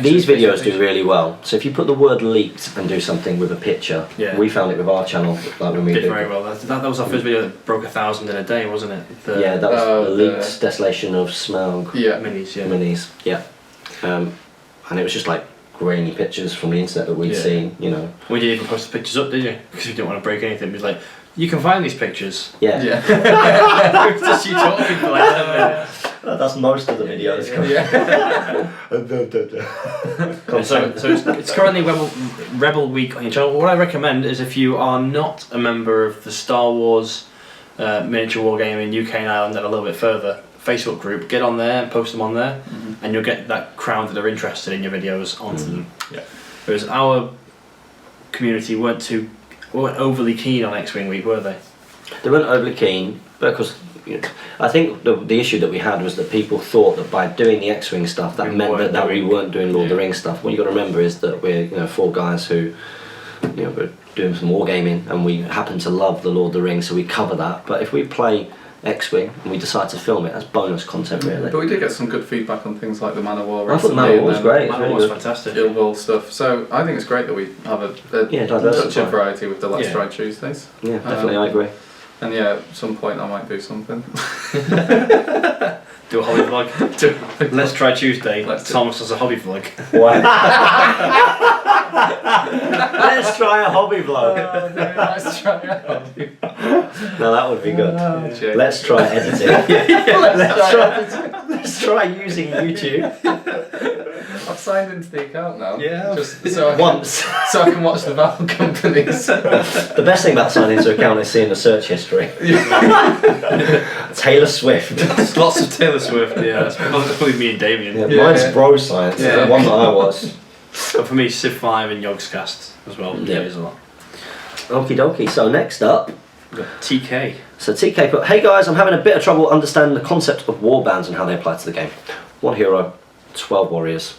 These videos do really well. So if you put the word leaked and do something with a picture, we found it with our channel. Like when we did very well. That was our first video that broke 1,000 in a day, wasn't it? Yeah, that was the leaked Desolation of Smaug. Yeah, minis. Yeah, and it was just like grainy pictures from the internet that we'd seen. You know, we didn't even post the pictures up, did you? Because we didn't want to break anything. It was like, you can find these pictures. Yeah. Yeah. It was just you talking for like 10 minutes. That's most of the videos. So it's currently Rebel Week on your channel. What I recommend is if you are not a member of the Star Wars Miniature Wargaming UK and Ireland and a little bit further Facebook group, get on there and post them on there, and you'll get that crowd that are interested in your videos onto them. Yeah. Whereas our community weren't overly keen on X-Wing Week, were they? They weren't overly keen, because I think the issue that we had was that people thought that by doing the X-Wing stuff, that meant that we weren't doing Lord of the Rings stuff. What you got to remember is that we're 4 guys who we're doing some wargaming, and we happen to love the Lord of the Rings, so we cover that. But if we play X-Wing and we decide to film it, that's bonus content, really. But we did get some good feedback on things like the Man of War. I thought the Man of War was great. Man of War was fantastic. Guild Ball stuff. So I think it's great that we have a touch of variety with the Let's Try Tuesdays. Yeah, definitely, I agree. And yeah, at some point I might do something. Do a hobby vlog. Let's Try Tuesday. Thomas does a hobby vlog. Why? Let's try a hobby vlog. Oh, no, let's try a hobby. No, that would be good. Let's try editing. Let's try using YouTube. I've signed into the account now. Yeah. Just so once. So I can watch the Valve companies. The best thing about signing into account is seeing the search history. Taylor Swift. Lots of Taylor Swift, yeah. That's probably me and Damien. Yeah, mine's Bro Science, the one that I was. But for me, Civ 5 and Yogscast as well. Yeah. As well. Okie dokie. So next up, We've got TK. so TK put, hey guys, I'm having a bit of trouble understanding the concept of warbands and how they apply to the game. 1 hero, 12 warriors.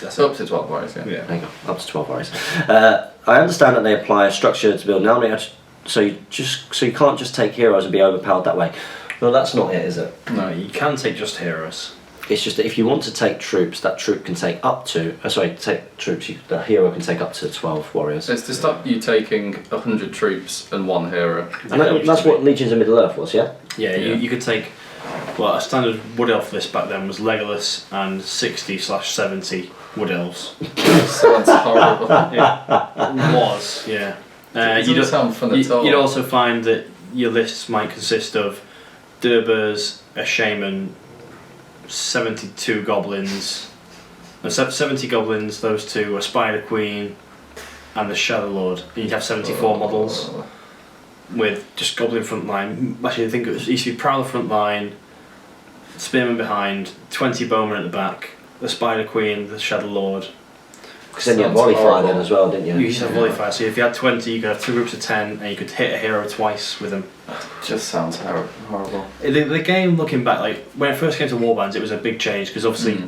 That's up to 12 warriors, yeah. There you go, up to 12 warriors. I understand that they apply a structure to build an army, so you can't just take heroes and be overpowered that way. Well, that's not it, is it? No, you can take just heroes. It's just that if you want to take troops, that troop can take up to. The hero can take up to 12 warriors. It's to stop you taking 100 troops and 1 hero. And that's what Legions of Middle Earth was, yeah? Yeah, you could take. Well, a standard wood elf list back then was Legolas and 60/70 wood elves. Sounds horrible. It was, yeah. It doesn't sound fun at all. You'd also find that your lists might consist of Durbers, a shaman, 72 goblins, 70 goblins, those two, a spider queen, and the shadow lord. And you'd have 74 models with just goblin front line. Actually, I think it used to be prowler front line, spearman behind, 20 bowmen at the back, the spider queen, the shadow lord. Because then you had volley fire then as well, didn't you? You used to have volley fire, so if you had 20, you could have 2 groups of 10, and you could hit a hero twice with them. Just sounds horrible. The game, looking back, like when it first came to warbands, it was a big change because obviously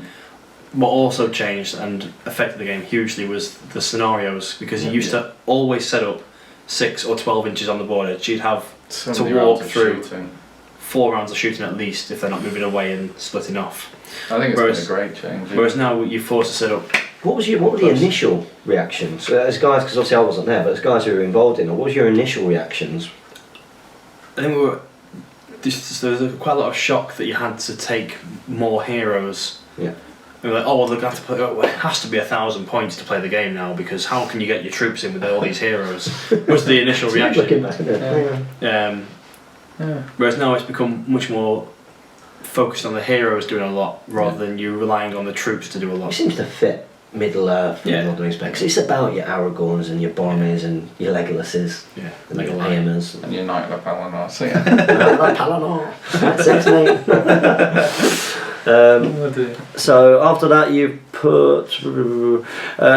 what also changed and affected the game hugely was the scenarios, because you used to always set up 6 or 12 inches on the border. You'd have So to many walk rounds of through shooting. 4 rounds of shooting at least if they're not moving away and splitting off. I think it's Whereas- been a great change. Whereas now you're forced to set up. What were the initial reactions? As guys, because obviously I wasn't there, but as guys who were involved in it, what was your initial reactions? I think there was quite a lot of shock that you had to take more heroes. Yeah. And we're like, oh well, they're going to have to play. Well, it has to be 1,000 points to play the game now, because how can you get your troops in with all these heroes? Was the initial reaction. Looking back at it. Whereas now it's become much more focused on the heroes doing a lot rather than you relying on the troops to do a It lot. seems to fit Middle Earth in Yeah. modern respects. It's about your Aragorns and your Boromirs and your Legolases Yeah, and your Legolas. Eamons. And Unite the Palanor, so yeah. Palanor. That's it, mate. Oh dear. So after that you put... do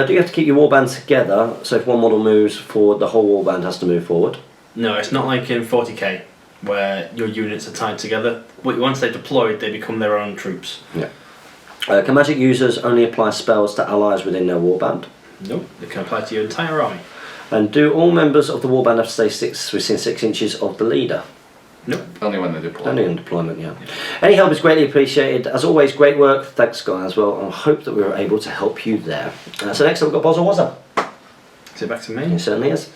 you have to keep your warband together? So if one model moves forward, the whole warband has to move forward? No, it's not like in 40k where your units are tied together. Once they're deployed, they become their own troops. Yeah. Can magic users only apply spells to allies within their warband? Nope, they can apply to your entire army. And do all members of the warband have to stay within 6 inches of the leader? Nope. Only when they deploy. Only on deployment, yeah. Any help is greatly appreciated. As always, great work. Thanks, Guy, as well. I hope that we were able to help you there. So next up, we've got Boz or Wazza. Is it back to me? It certainly is.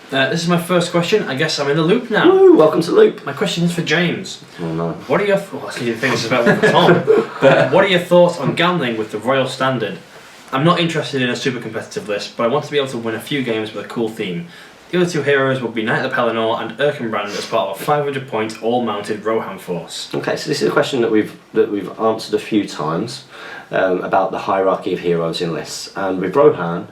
This is my first question. I guess I'm in the loop now. Woo, welcome to Loop. My question is for James. Oh no. What are your I think this is about one for Tom. But what are your thoughts on gambling with the Royal Standard? I'm not interested in a super competitive list, but I want to be able to win a few games with a cool theme. The other 2 heroes will be Knight of the Pelennor and Erkenbrand as part of a 500-point all-mounted Rohan force. Okay, so this is a question that we've answered a few times about the hierarchy of heroes in lists. And with Rohan,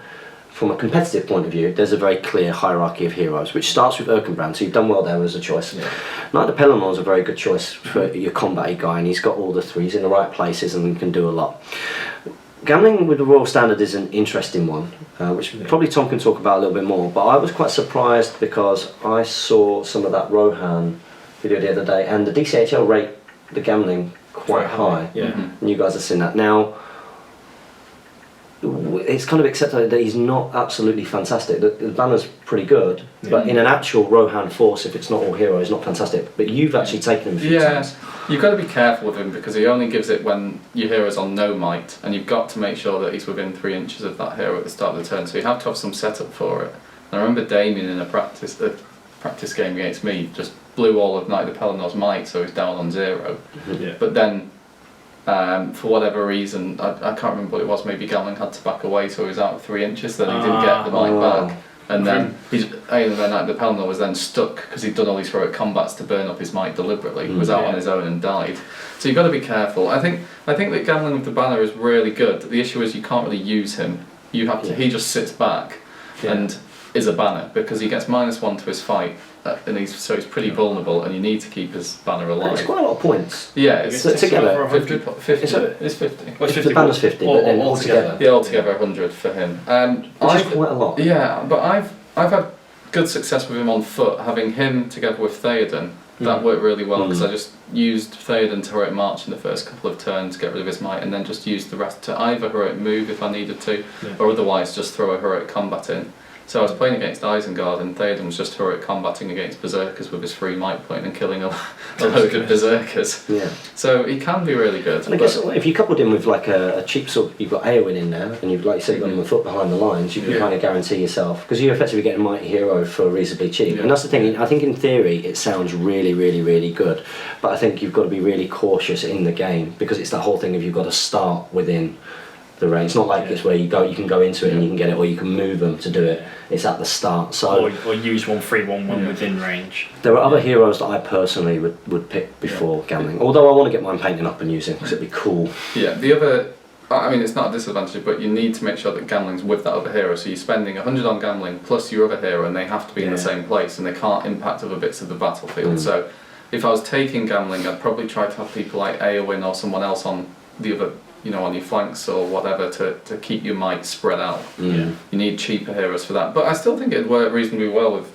from a competitive point of view, there's a very clear hierarchy of heroes, which starts with Erkenbrand, so you've done well there as a choice. Yeah. Knight of the Pelennor is a very good choice for your combat guy, and he's got all the 3s in the right places and can do a lot. Gambling with the Royal Standard is an interesting one, which probably Tom can talk about a little bit more, but I was quite surprised because I saw some of that Rohan video the other day, and the DCHL rate the gambling quite high. Yeah. And you guys have seen that. Now, it's kind of accepted that he's not absolutely fantastic. The banner's pretty good, but in an actual Rohan force, if it's not all hero, it's not fantastic. But you've actually taken him a few times. You've got to be careful with him because he only gives it when your hero's on no might, and you've got to make sure that he's within 3 inches of that hero at the start of the turn, so you have to have some setup for it. And I remember Damien in a practice game against me just blew all of Knight of the Pelennor might, so he's down on 0. Yeah. But then, for whatever reason, I can't remember what it was, maybe Gambling had to back away, so he was out of 3 inches, then he didn't get the might back. And then Knight of the Pelennor was then stuck because he'd done all these heroic combats to burn up his might deliberately. He was out on his own and died. So you've got to be careful. I think that Gambling with the banner is really good. The issue is you can't really use him. You have to. He just sits back and is a banner because he gets -1 to his fight, and he's pretty vulnerable, and you need to keep his banner alive. It's quite a lot of points. Yeah, it's together. 50. It's 50. Well, it's 50 the banner's 50, but then altogether. Yeah, altogether 100 for him. Which is quite a lot. Yeah, but I've had good success with him on foot. Having him together with Theoden, that worked really well because I just used Theoden to heroic march in the first couple of turns, get rid of his might, and then just used the rest to either heroic move if I needed to, or otherwise just throw a heroic combat in. So I was playing against Isengard, and Theoden was just heroic combating against Berserkers with his free might point and killing a load of Berserkers. Yeah. So he can be really good. And I guess if you coupled him with like a cheap sort, you've got Eowyn in there, and you've, like you said, you've got him a foot behind the lines, you can kind of guarantee yourself, because you're effectively getting a mighty hero for reasonably cheap. And that's the thing, I think in theory it sounds really, really, really good, but I think you've got to be really cautious in the game, because it's that whole thing of you've got to start within the range. It's not like it's where you can go into it and you can get it, or you can move them to do it. It's at the start. So or use 1/3/1/1 within range. there are other heroes that I personally would pick before gambling. Although I want to get mine painting up and using, because it'd be cool. Yeah, the other, I mean, it's not a disadvantage, but you need to make sure that gambling's with that other hero. So you're spending 100 on gambling plus your other hero, and they have to be in the same place, and they can't impact other bits of the battlefield. So if I was taking gambling, I'd probably try to have people like Eowyn or someone else on the other, on your flanks or whatever to keep your might spread out. You need cheaper heroes for that. But I still think it'd work reasonably well with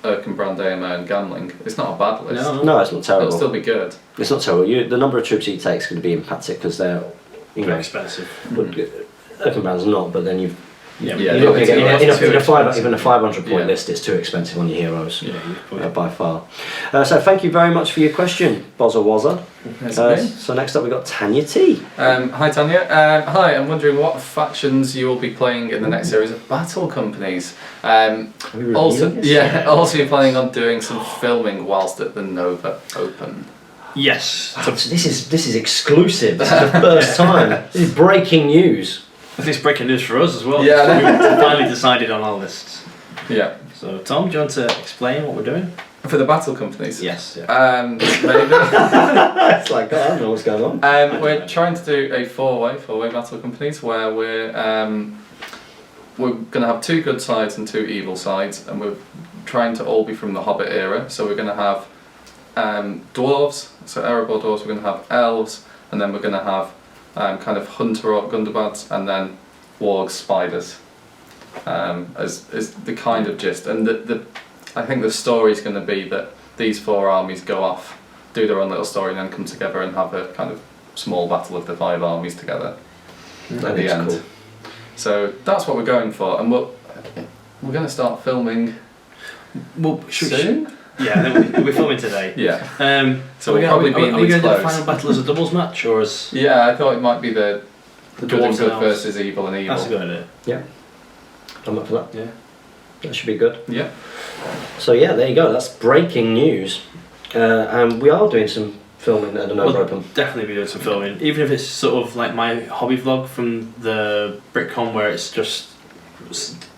Erkenbrand, Eomer and Gambling. It's not a bad list. No, it's not terrible. It'll still be good. It's not terrible. The number of troops you take is going to be impacted because they're very expensive. Erkenbrand's not, but then you've Yeah, you're not going to get even a 500 point Yeah. list. It's too expensive on your heroes, Yeah, by far. So thank you very much for your question, Bozza Wazza. So next up we've got Tanya T. Hi Tanya. Hi, I'm wondering what factions you will be playing in the next series of Battle Companies. Also, you're planning on doing some filming whilst at the Nova Open. Yes. So this is exclusive. This is the first time. This is breaking news. I think it's breaking news for us as well. Yeah. We finally decided on our lists. Yeah. So Tom, do you want to explain what we're doing? For the Battle Companies? Yes. Maybe. It's like, I don't know what's going on. We're trying to do a four-way Battle Companies where we're going to have two good sides and two evil sides, and we're trying to all be from the Hobbit era. So we're going to have dwarves, so Erebor dwarves, we're going to have elves, and then we're going to have kind of hunter or Gundabats, and then wargs, spiders, as the kind of gist. And I think the story is going to be that these four armies go off, do their own little story, and then come together and have a kind of small battle of the five armies together at the end. Cool. So that's what we're going for, and we're going to start filming soon. Yeah, we're filming today. Yeah. So we'll probably are we going to do the final battle as a doubles match, or as? Yeah, I thought it might be the dwarves versus evil and evil. That's a good idea. Yeah. I'm up for that. Yeah. That should be good. Yeah. So yeah, there you go. That's breaking news, and we are doing some filming at the Nova Open. Definitely be doing some filming, even if it's sort of like my hobby vlog from the BritCon, where it's just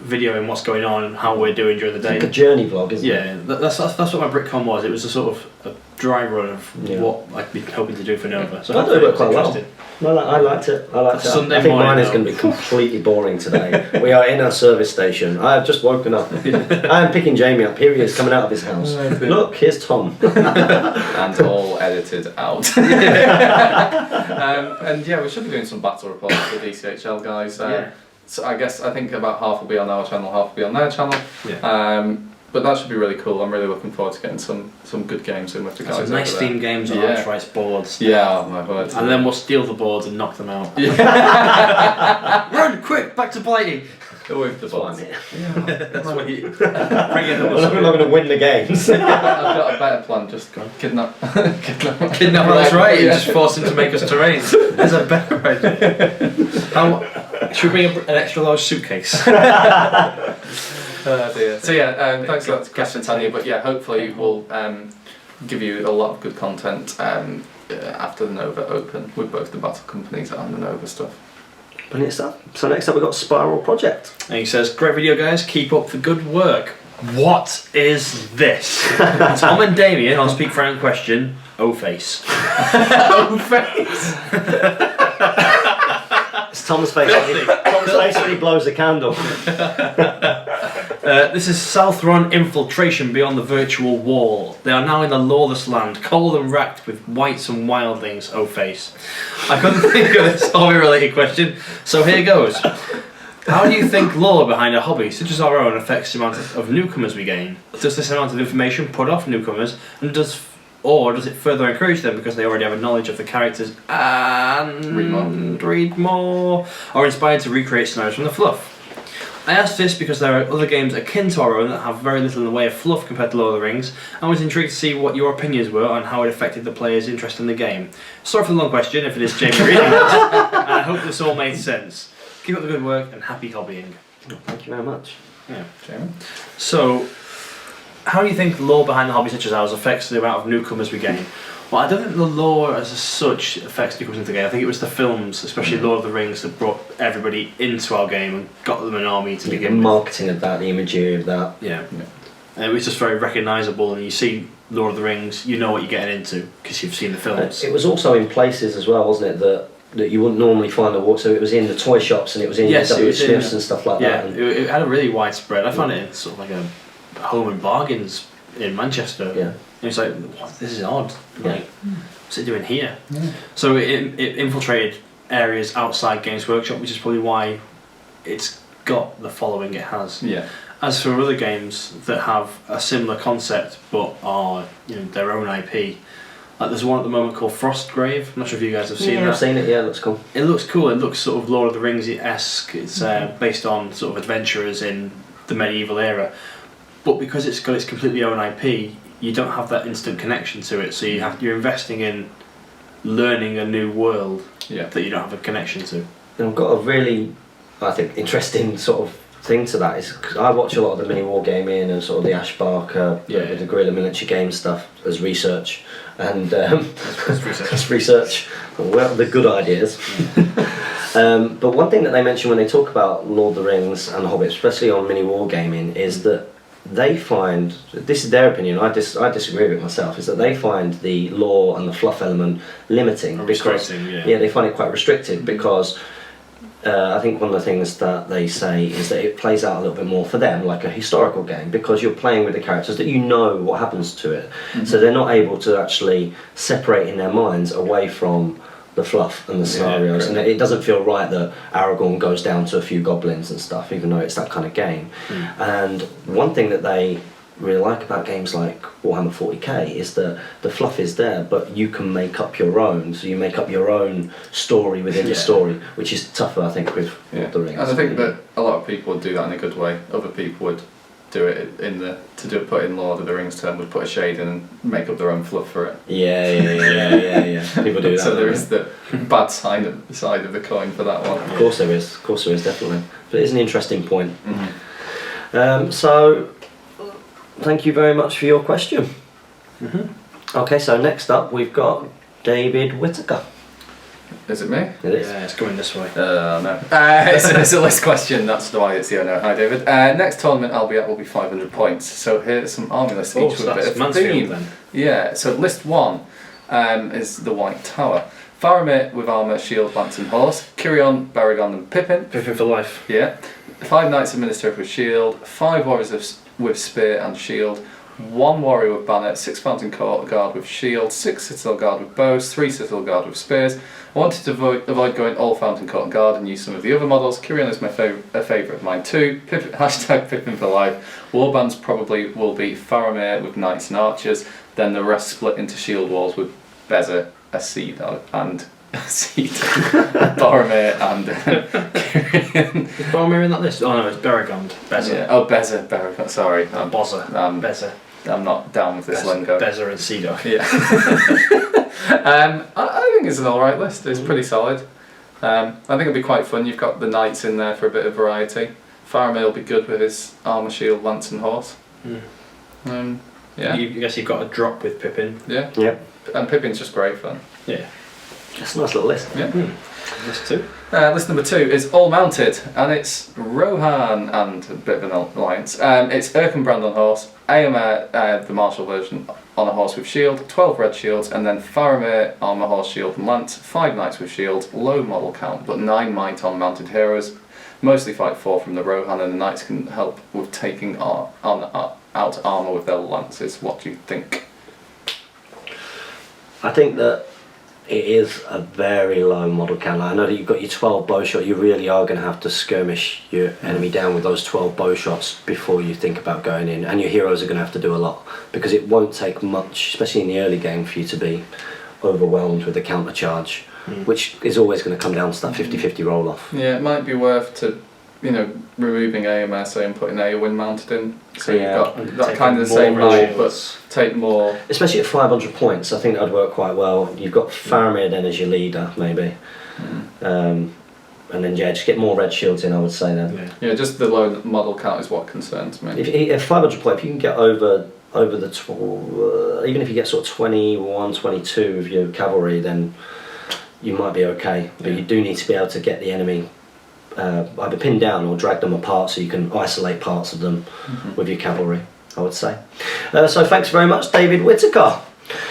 videoing what's going on and how we're doing during the day. It's like a journey vlog, isn't it? Yeah, that's what my BritCon was. It was a sort of a dry run of what I'd be hoping to do for Nova. So I thought it worked quite well. No, I liked it. Sunday I think morning, mine is going to be completely boring today. We are in our service station. I have just woken up. I am picking Jamie up. Here he is coming out of his house. Look, here's Tom. And all edited out. And yeah, we should be doing some battle reports for the DCHL guys. So I think about half will be on our channel, half will be on their channel. Yeah. But that should be really cool. I'm really looking forward to getting some good games in with the guys. Some nice theme games on Archrice boards. Yeah, oh my word. And then we'll steal the boards and knock them out. Run quick, back to Blighty. Go with the boards. Bring it up. We're not going to win the games. I've got a better plan. Just kidnap. Kidnap. That's right. You just force him to make us terrain. There's a better idea. Should we bring an extra large suitcase? Dear. So yeah, thanks for that question, Tanya. But yeah, hopefully we'll give you a lot of good content after the Nova Open with both the Battle Companies and the Nova stuff. Brilliant stuff. So next up we've got Spiral Project. And he says, great video guys, keep up the good work. What is this? Tom and Damien, I'll speak for our question, O-face. O-face? It's Tom's face. Tom's face when he blows the candle. This is South-run infiltration beyond the virtual wall. They are now in the lawless land, cold and racked with wights and wildlings, O-face. I couldn't think of a story-related question, so here goes. How do you think lore behind a hobby such as our own affects the amount of newcomers we gain? Does this amount of information put off newcomers, and does it further encourage them because they already have a knowledge of the characters and read more, or inspired to recreate scenarios from the fluff? I asked this because there are other games akin to our own that have very little in the way of fluff compared to Lord of the Rings, and was intrigued to see what your opinions were on how it affected the players' interest in the game. Sorry for the long question, if it is Jamie reading it, and I hope this all made sense. Keep up the good work and happy hobbying. Thank you very much. Yeah. Jamie? So, how do you think lore behind the hobby such as ours affects the amount of newcomers we gain? Well, I don't think the lore as such affects newcomers into the game. I think it was the films, especially Lord of the Rings, that brought everybody into our game and got them an army to begin the with. marketing of that, the imagery of that. Yeah. And it was just very recognisable, and you see Lord of the Rings, you know what you're getting into because you've seen the films. It was also in places as well, wasn't it, that you wouldn't normally find the walk. So it was in the toy shops and it was in W. Smith's and stuff like that. Yeah, it had a really wide spread. I found it in sort of like a home and bargains in Manchester. Yeah. And it's like, what, this is odd. Like, what's it doing here? Yeah. So it infiltrated areas outside Games Workshop, which is probably why it's got the following it has. Yeah. As for other games that have a similar concept but are their own IP, like there's one at the moment called Frostgrave. I'm not sure if you guys have seen that. I've seen it. Yeah, it looks cool. It looks cool. It looks sort of Lord of the Rings-esque. It's based on sort of adventurers in the medieval era, but because it's got its completely own IP, you don't have that instant connection to it. So you're investing in learning a new world that you don't have a connection to. And I've got a really, I think, interesting sort of thing to that. Is 'cause I watch a lot of the mini wargaming and sort of the Ash Barker, the guerrilla miniature game stuff as research, and as research. Well, the good ideas. But one thing that they mention when they talk about Lord of the Rings and the Hobbit, especially on mini wargaming, is that they find, this is their opinion, I disagree with it myself, is that they find the lore and the fluff element limiting. They find it quite restricted because I think one of the things that they say is that it plays out a little bit more for them like a historical game because you're playing with the characters that you know what happens to it. So they're not able to actually separate in their minds away from the fluff and the scenarios, and it doesn't feel right that Aragorn goes down to a few goblins and stuff, even though it's that kind of game. And one thing that they really like about games like Warhammer 40k is that the fluff is there, but you can make up your own. So you make up your own story within the story, which is tougher, I think, with Lord of the Rings. And I think that a lot of people would do that in a good way. Other people would do it put in Lord of the Rings term, would put a shade in and make up their own fluff for it. Yeah. People do that. So there is the bad side of the coin for that one. Of course there is, definitely. But it is an interesting point. So, thank you very much for your question. Okay, so next up we've got David Whittaker. Is it me? It is. Yeah, it's going this way. No. It's a list question, that's why it's the no. Hi David. Next tournament I'll be at will be 500 points. So here's some army lists, each with a bit of Mansfield theme. then. Yeah, so list 1 is the White Tower. Faramir with armour, shield, lance and horse. Kirion, Baragon and Pippin. Pippin for life. Yeah. 5 knights administrative with shield, 5 warriors with spear and shield, 1 warrior with banner, 6 fountain guard with shield, 6 citadel guard with bows, 3 citadel guard with spears. I wanted to avoid going all fountain court and guard and use some of the other models. Kirion is a favourite of mine too. Hashtag Pippin for life. Warbands probably will be Faramir with knights and archers, then the rest split into shield walls with Beza, and Boromir and Kirion. Is Boromir in that list? Oh no, it's Beragond. Beza. Yeah. Oh, Beza, Beragond, sorry. Bozza. Beza. I'm not down with this lingo. Beza and Cedar. Yeah. I think it's an alright list. It's pretty solid. I think it'll be quite fun. You've got the knights in there for a bit of variety. Faramir will be good with his armour, shield, lance and horse. Yeah. I guess you've got a drop with Pippin. Yeah. Yep. And Pippin's just great fun. Yeah. That's a nice little list. Yeah. List 2. List number 2 is all mounted, and it's Rohan and a bit of an alliance. It's Erkenbrand on horse, Éomer, the martial version, on a horse with shield, 12 red shields, and then Faramir, armour, horse, shield and lance, 5 knights with shield, low model count, but 9 might on mounted heroes. Mostly fight 4 from the Rohan, and the knights can help with taking out armour with their lances. What do you think? I think that it is a very low model count. Like, I know that you've got your 12 bow shot. You really are going to have to skirmish your enemy down with those 12 bow shots before you think about going in. And your heroes are going to have to do a lot, because it won't take much, especially in the early game, for you to be overwhelmed with the counter charge, which is always going to come down to that 50-50 roll off. Yeah, it might be worth to, removing AMS and putting AOWIN mounted in. So you've got that kind of the same role, but take more. Especially at 500 points, I think that would work quite well. You've got Faramir then as your leader, maybe. And then, just get more red shields in, I would say then. Yeah, just the low model count is what concerns me. If 500 points, if you can get over the even if you get sort of 21, 22 with your cavalry, then you might be okay. But you do need to be able to get the enemy either pinned down or drag them apart, so you can isolate parts of them with your cavalry, I would say. So thanks very much, David Whittaker.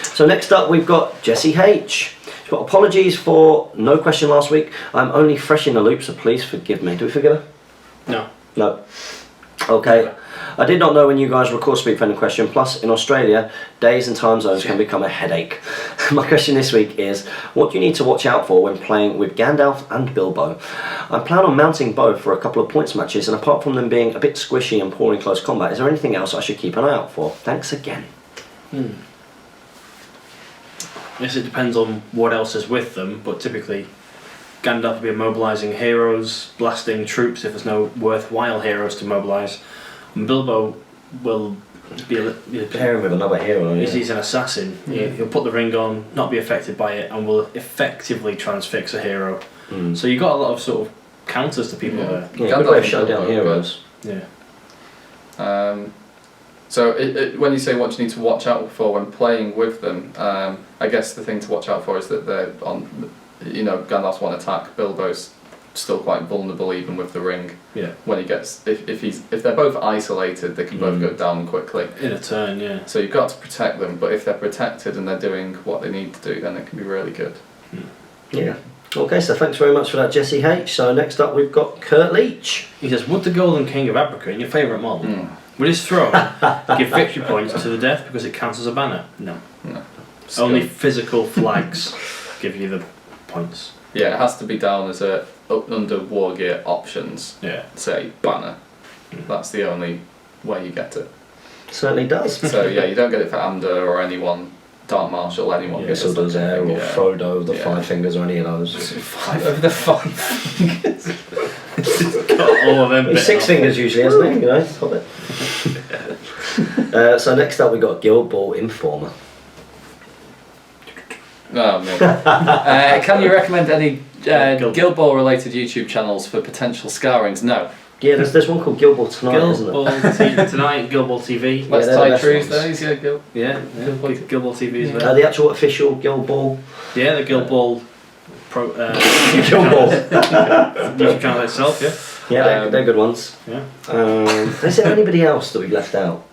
So next up we've got Jesse H. He's got apologies for no question last week. I'm only fresh in the loop, so please forgive me. Do we forgive her? No. No. Okay. I did not know when you guys record Speak Friendly Question. Plus, in Australia, days and time zones can become a headache. My question this week is, what do you need to watch out for when playing with Gandalf and Bilbo? I plan on mounting both for a couple of points matches, and apart from them being a bit squishy and poor in close combat, is there anything else I should keep an eye out for? Thanks again. Yes, it depends on what else is with them, but typically Gandalf will be mobilising heroes, blasting troops if there's no worthwhile heroes to mobilise. And Bilbo will be Pair him with another hero. He's an assassin. He'll put the ring on, not be affected by it, and will effectively transfix a hero. So you've got a lot of sort of counters to people there. Yeah, good way of shutting down heroes. Yeah. So when you say what you need to watch out for when playing with them, I guess the thing to watch out for is that they're on, Gandalf's one attack, Bilbo's still quite vulnerable even with the ring. Yeah. When he gets, if they're both isolated, they can both go down quickly. In a turn, yeah. So you've got to protect them, but if they're protected and they're doing what they need to do, then it can be really good. Yeah. Okay, so thanks very much for that, Jesse H. So next up we've got Kurt Leach. He says, would the Golden King of Abracan, your favourite model, with his throne, give victory points to the death because it counts as a banner? No. Only physical flags give you the points. Yeah, it has to be down as under war gear options. Yeah. Say banner. That's the only way you get it. Certainly does. So yeah, you don't get it for Ander or anyone, Dark Marshal, anyone. Yeah, Sildur's Heir or Frodo, the Five Fingers, or any of those. Five of the Five Fingers. Got all of them. He's six fingers usually, hasn't he? Hobbit. So next up we got Guild Ball Informer. Oh, man. Can you recommend any Guild Ball related YouTube channels for potential scourings? No. Yeah, there's one called Guild Ball Tonight, isn't Guild there? Ball Tonight, Guild Ball TV. Let's they're Tie the best Tuesdays, yeah, Guild Ball TV as well. The actual official Guild Ball. Yeah, the Guild Ball Guild Ball. YouTube channel itself, yeah. Yeah, they're good ones. Yeah. Is there anybody else that we've left out?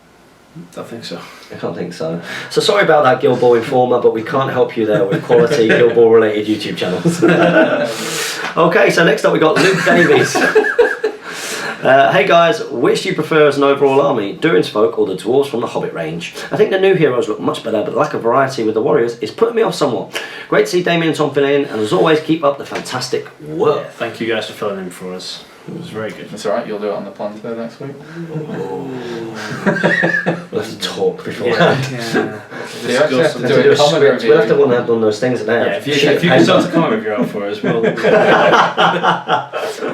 I think so. I can't think so. So sorry about that, Guild Ball Informer, but we can't help you there with quality Guild Ball related YouTube channels. Okay, so next up we got Luke Davies. Hey guys, which do you prefer as an overall army? Durin's folk or the dwarves from the Hobbit range? I think the new heroes look much better, but the lack of variety with the warriors is putting me off somewhat. Great to see Damien and Tom filling in, and as always, keep up the fantastic work. Yeah, thank you guys for filling in for us. It was very good. It's alright, you'll do it on the planter next week. We'll have to talk beforehand. You actually have to do a comment review. We'll have to one of those things that they have. Yeah, if you can start a comment review out for us, we'll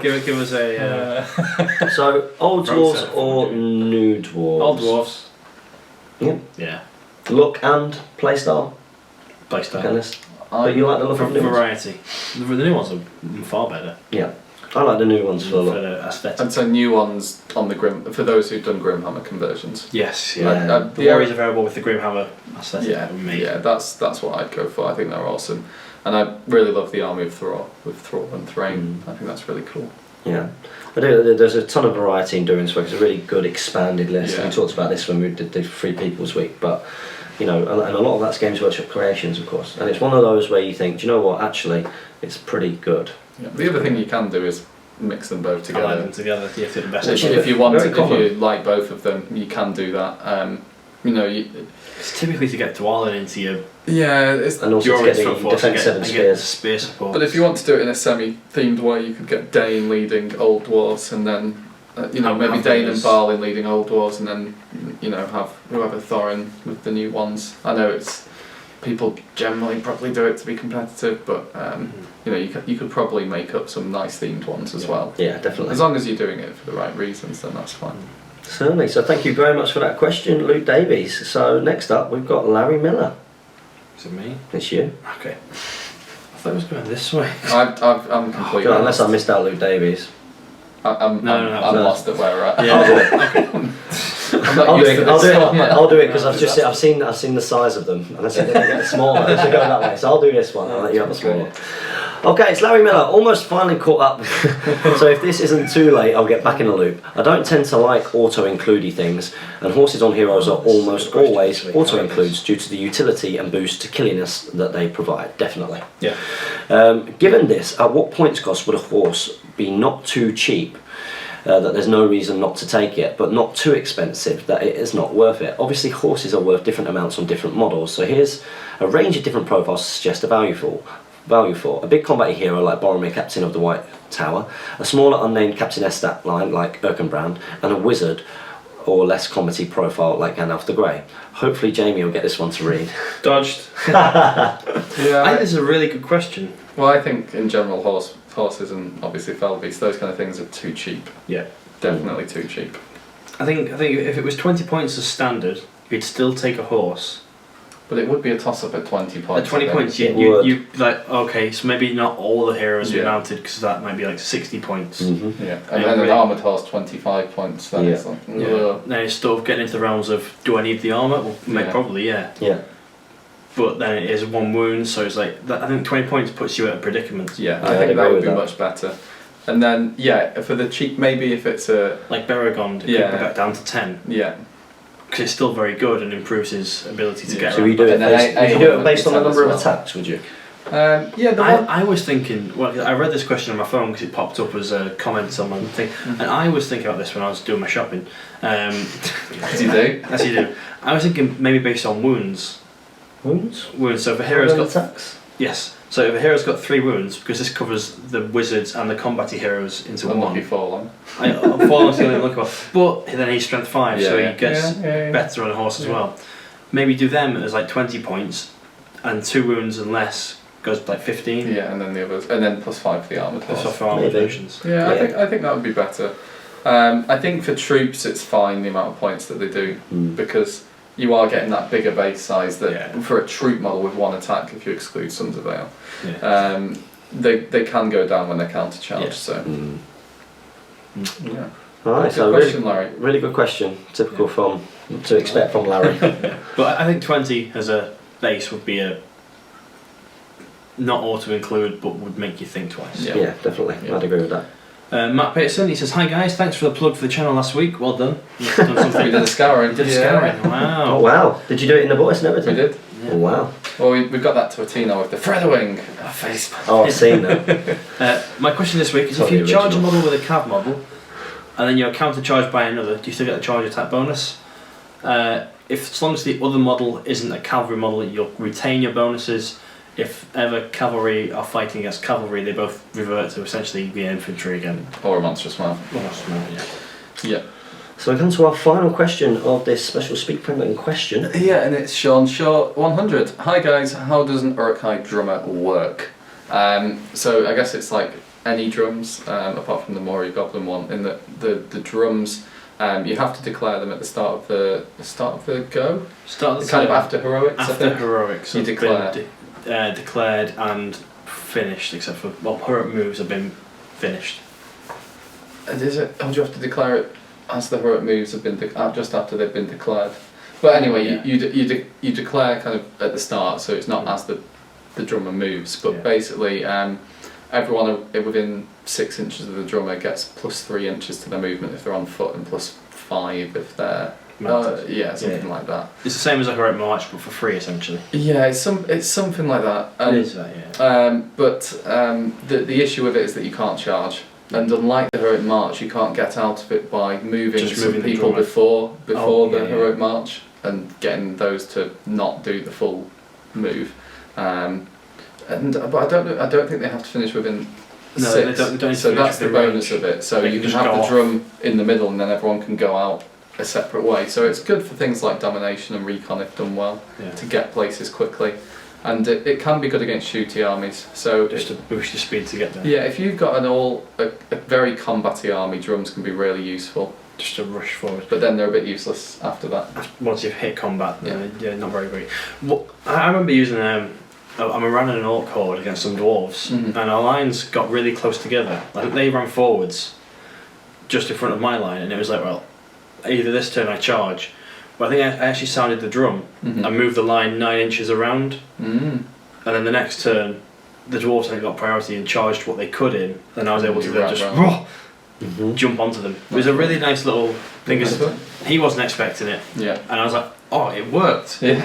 give us a... So, old dwarves or new dwarves? Old dwarves. Yeah. Yeah. Look and playstyle? Playstyle. But you like the look of new ones? Variety. The new ones are far better. Yeah. I like the new ones for the look. the aesthetic. And so new ones on the Grim, for those who've done Grimhammer conversions. Yes, yeah. The warriors are variable with the Grimhammer aesthetic. Yeah, that's what I'd go for. I think they're awesome. And I really love the Army of Thrall, with Thrall and Thrain. I think that's really cool. Yeah. I do, there's a ton of variety in Durin's work. It's a really good expanded list. Yeah. We talked about this when we did the Free People's Week, but and a lot of that's Games Workshop creations, of course. And it's one of those where you think, do you know what, actually, it's pretty good. Yeah. The other thing you can do is mix them both together. Align them together. You have to invest If you want, if you like both of them, you can do that. It's typically to get Dwalin into your Yeah, it's, And also You're to always get front the force defence and 7 get spears. spear support. but if you want to do it in a semi-themed way, you could get Dane leading Old Dwarves, and then maybe Have Dane and those. Balin leading Old Dwarves, and then have whoever Thorin with the new ones. I know it's people generally probably do it to be competitive, but you could probably make up some nice themed ones as well. Yeah, definitely. As long as you're doing it for the right reasons, then that's fine. Certainly. So thank you very much for that question, Luke Davies. So next up, we've got Larry Miller. Is it me? It's you. Okay. I thought it was going this way. I'm completely Unless I lost. missed out Luke Davies. I'm No. lost at where we're at. Yeah. I'm not used to this one. I'll do it because I've seen the size of them, and I said they get smaller. They should go that way. So I'll do this one. I'll let you have a smaller. Okay, it's Larry Miller. Almost finally caught up. So if this isn't too late, I'll get back in the loop. I don't tend to like auto-includey things, and horses on heroes are almost always auto-includes due to the utility and boost to killiness that they provide. Definitely. Yeah. Given this, at what points cost would a horse be not too cheap? That there's no reason not to take it, but not too expensive that it is not worth it. Obviously, horses are worth different amounts on different models, so here's a range of different profiles to suggest a value for a big combat hero like Boromir, Captain of the White Tower, a smaller unnamed Captain S line like Erkenbrand, and a wizard or less combaty profile like Gandalf the Grey. Hopefully Jamie will get this one to read. Dodged. Yeah. I think this is a really good question. Well, I think in general horses and obviously fell beasts, those kind of things are too cheap. Yeah. Definitely too cheap. I think if it was 20 points as standard, you'd still take a horse. But it would be a toss up at 20 points. At 20 I think. points, It you would. like, okay, so maybe not all the heroes Yeah. are mounted because that might be like 60 points. Mm-hmm. Yeah. Yeah, And then really. an armoured horse 25 points. Then it's like, Yeah. ugh. Then it's sort of getting into the realms of, do I need the armour? Well, Yeah. probably, yeah. Yeah. But then it is one wound, so it's like, I think 20 points puts you at a predicament. Yeah, Yeah, I I'd think that agree would with be that. much better. And then, for the cheap, maybe if it's a. Like Beragond, it Yeah. could be back down to 10. Yeah. Because it's still very good and improves his ability to Yeah. get So around. we do it And then based, I- would you do it I- based on the I- number of as well. attacks, would you? The one. I was thinking, well, I read this question on my phone because it popped up as a comment on my thing, and I was thinking about this when I was doing my shopping. As you do. As you do. I was thinking maybe based on wounds. Wounds? Wounds. So if a hero's got attacks? yes. So if a hero's got 3 wounds, because this covers the wizards and the combaty heroes into Unlucky one. fallen. I'm falling the only unlucky one. But then he's strength 5, so Yeah. he gets Yeah. better on a horse as Yeah. well. Maybe do them as like 20 points, and 2 wounds and less goes to like 15. Yeah, and then the others, and then +5 for the armoured That's horse. off our Maybe. versions. Yeah, Yeah. I think that would be better. I think for troops it's fine the amount of points that they do because you are getting that bigger base size that Yeah. for a troop model with 1 attack if you exclude Sons of Vale. Yeah. They can go down when they're counter charged. Yeah. So yeah. Alright, Good so question, Larry. really good question. Typical from to expect from Larry. But I think 20 as a base would be a not auto include, but would make you think twice. Yeah. Yeah, definitely. Yeah. I'd agree with that. Matt Peterson, he says, "Hi guys, thanks for the plug for the channel last week. Well done. You've done We something. did a scouring. Did a Yeah. scouring. Oh Wow. wow! Did you do it in the voice and We everything? did. Yeah. Oh wow! Well, we've got that to a T now with the Featherwing face. Oh, I've seen that. My question this week is: Sorry, if you charge a original. model with a cav model, and then you're counter charged by another, do you still get the charge attack bonus? If as long as the other model isn't a cavalry model, you'll retain your bonuses. If ever cavalry are fighting against cavalry, they both revert to essentially the infantry again. Or a monstrous mouth. Yeah. So we come to our final question of this special Speak Pendant question. Yeah, and it's Sean Shaw 100. Hi guys, how does an Uruk-hai drummer work? So I guess it's like any drums, apart from the Mori Goblin one. In that the drums, you have to declare them at the start of the go. Start the Kind of after heroics. I after think. heroics. You have declare. been declared and finished, except for heroic moves have been finished. And is it? Or do you have to declare it as the heroic moves have been just after they've been declared? But anyway, Yeah. you declare kind of at the start, so it's not as the drummer moves. But Yeah. basically, everyone within 6 inches of the drummer gets +3 inches to their movement if they're on foot, and +5 if they're Mounted. something like that. It's the same as a heroic march, but for free essentially. Yeah, it's something like that. It is that, yeah. But the issue with it is that you can't charge. And unlike the heroic march, you can't get out of it by moving Just some moving the people drummer. before Oh, the yeah, yeah. heroic march and getting those to not do the full move. But I don't think they have to finish within. No, 6. they don't So that's the bonus range. of it. So They you can can just have go the off. drum in the middle, and then everyone can go out a separate way. So it's good for things like domination and recon if done well, Yeah. to get places quickly. And it can be good against shooty armies. So Just to boost your speed to get there. yeah, if you've got a very combaty army, drums can be really useful. Just to rush forward. But then they're a bit useless after that. Once you've hit combat, not very great. Well, I remember using I'm running an orc horde against some dwarves, Mhm. and our lines got really close together. Like they ran forwards, just in front of my line, and it was like, well, either this turn I charge, but I think I actually sounded the drum Mhm. and moved the line 9 inches around, Mm. and then the next turn, the dwarves had got priority and charged what they could in, and I was able to You then ran just round. jump onto them. It was a really nice little thing. 'Cause he wasn't expecting it, Yeah. and I was like, oh, it worked. Yeah.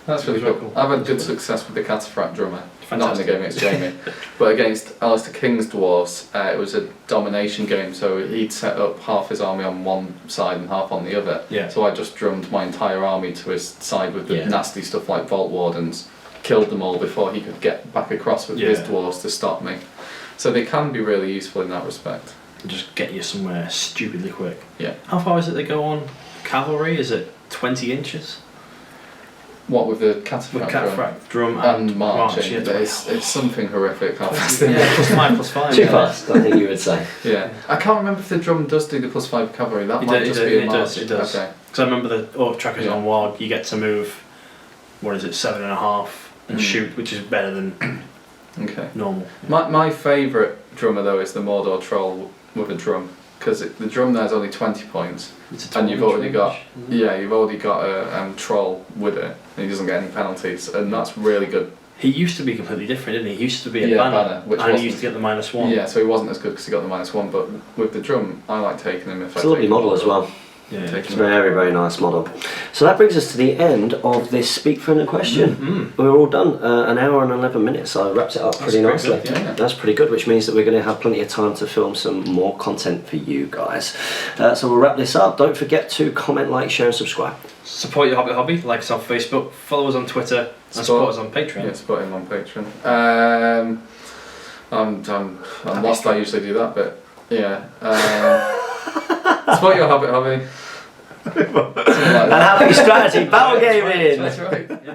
That's really It was cool. really I've had good success with the Cataphracts drummer. Not in Fantastic. the game against Jamie, but against Alistair King's dwarves, it was a domination game. So he'd set up half his army on one side and half on the other. Yeah. So I just drummed my entire army to his side with the Yeah. nasty stuff like Vault Wardens, killed them all before he could get back across with his Yeah. dwarves to stop me. So they can be really useful in that respect. Just get you somewhere stupidly quick. Yeah. How far is it they go on cavalry? Is it 20 inches? What with the With Cataphracts cataphracts, drum and marching, yeah, it's something horrific how fast they yeah, move. +5. Too yeah. fast, I think you would say. Yeah, I can't remember if the drum does do the +5 cavalry. That It might does, just it be a does, march. it does. Okay. Because I remember the orc trackers Yeah. on wild, you get to move, what is it, 7.5 and Mm. shoot, which is better than Okay. normal. My favourite drummer though is the Mordor troll with a drum, because the drum there is only 20 points, It's a and you've 12 already inch got range. you've already got a troll with it, and he doesn't get any penalties, and that's really good. He used to be completely different, didn't he? He used to be a Yeah, banner, banner, which and he wasn't- used to get the -1. Yeah, so he wasn't as good because he got the -1, but with the drum, I like taking him if It's a lovely model as well. Yeah. Take It's a him. very, very nice model. So that brings us to the end of this Speak Friendly question. Mm. We're all done. An hour and 11 minutes, so it wraps it up pretty That's nicely. pretty good, yeah. That's pretty good, which means that we're going to have plenty of time to film some more content for you guys. So we'll wrap this up. Don't forget to comment, like, share and subscribe. Support your Hobbit hobby, like us on Facebook, follow us on Twitter, and support us on Patreon. Yeah, support him on Patreon. I'm lost. I usually do that, but yeah. Support your Hobbit hobby. Something like And that. happy strategy, battle gaming! That's right. Yeah.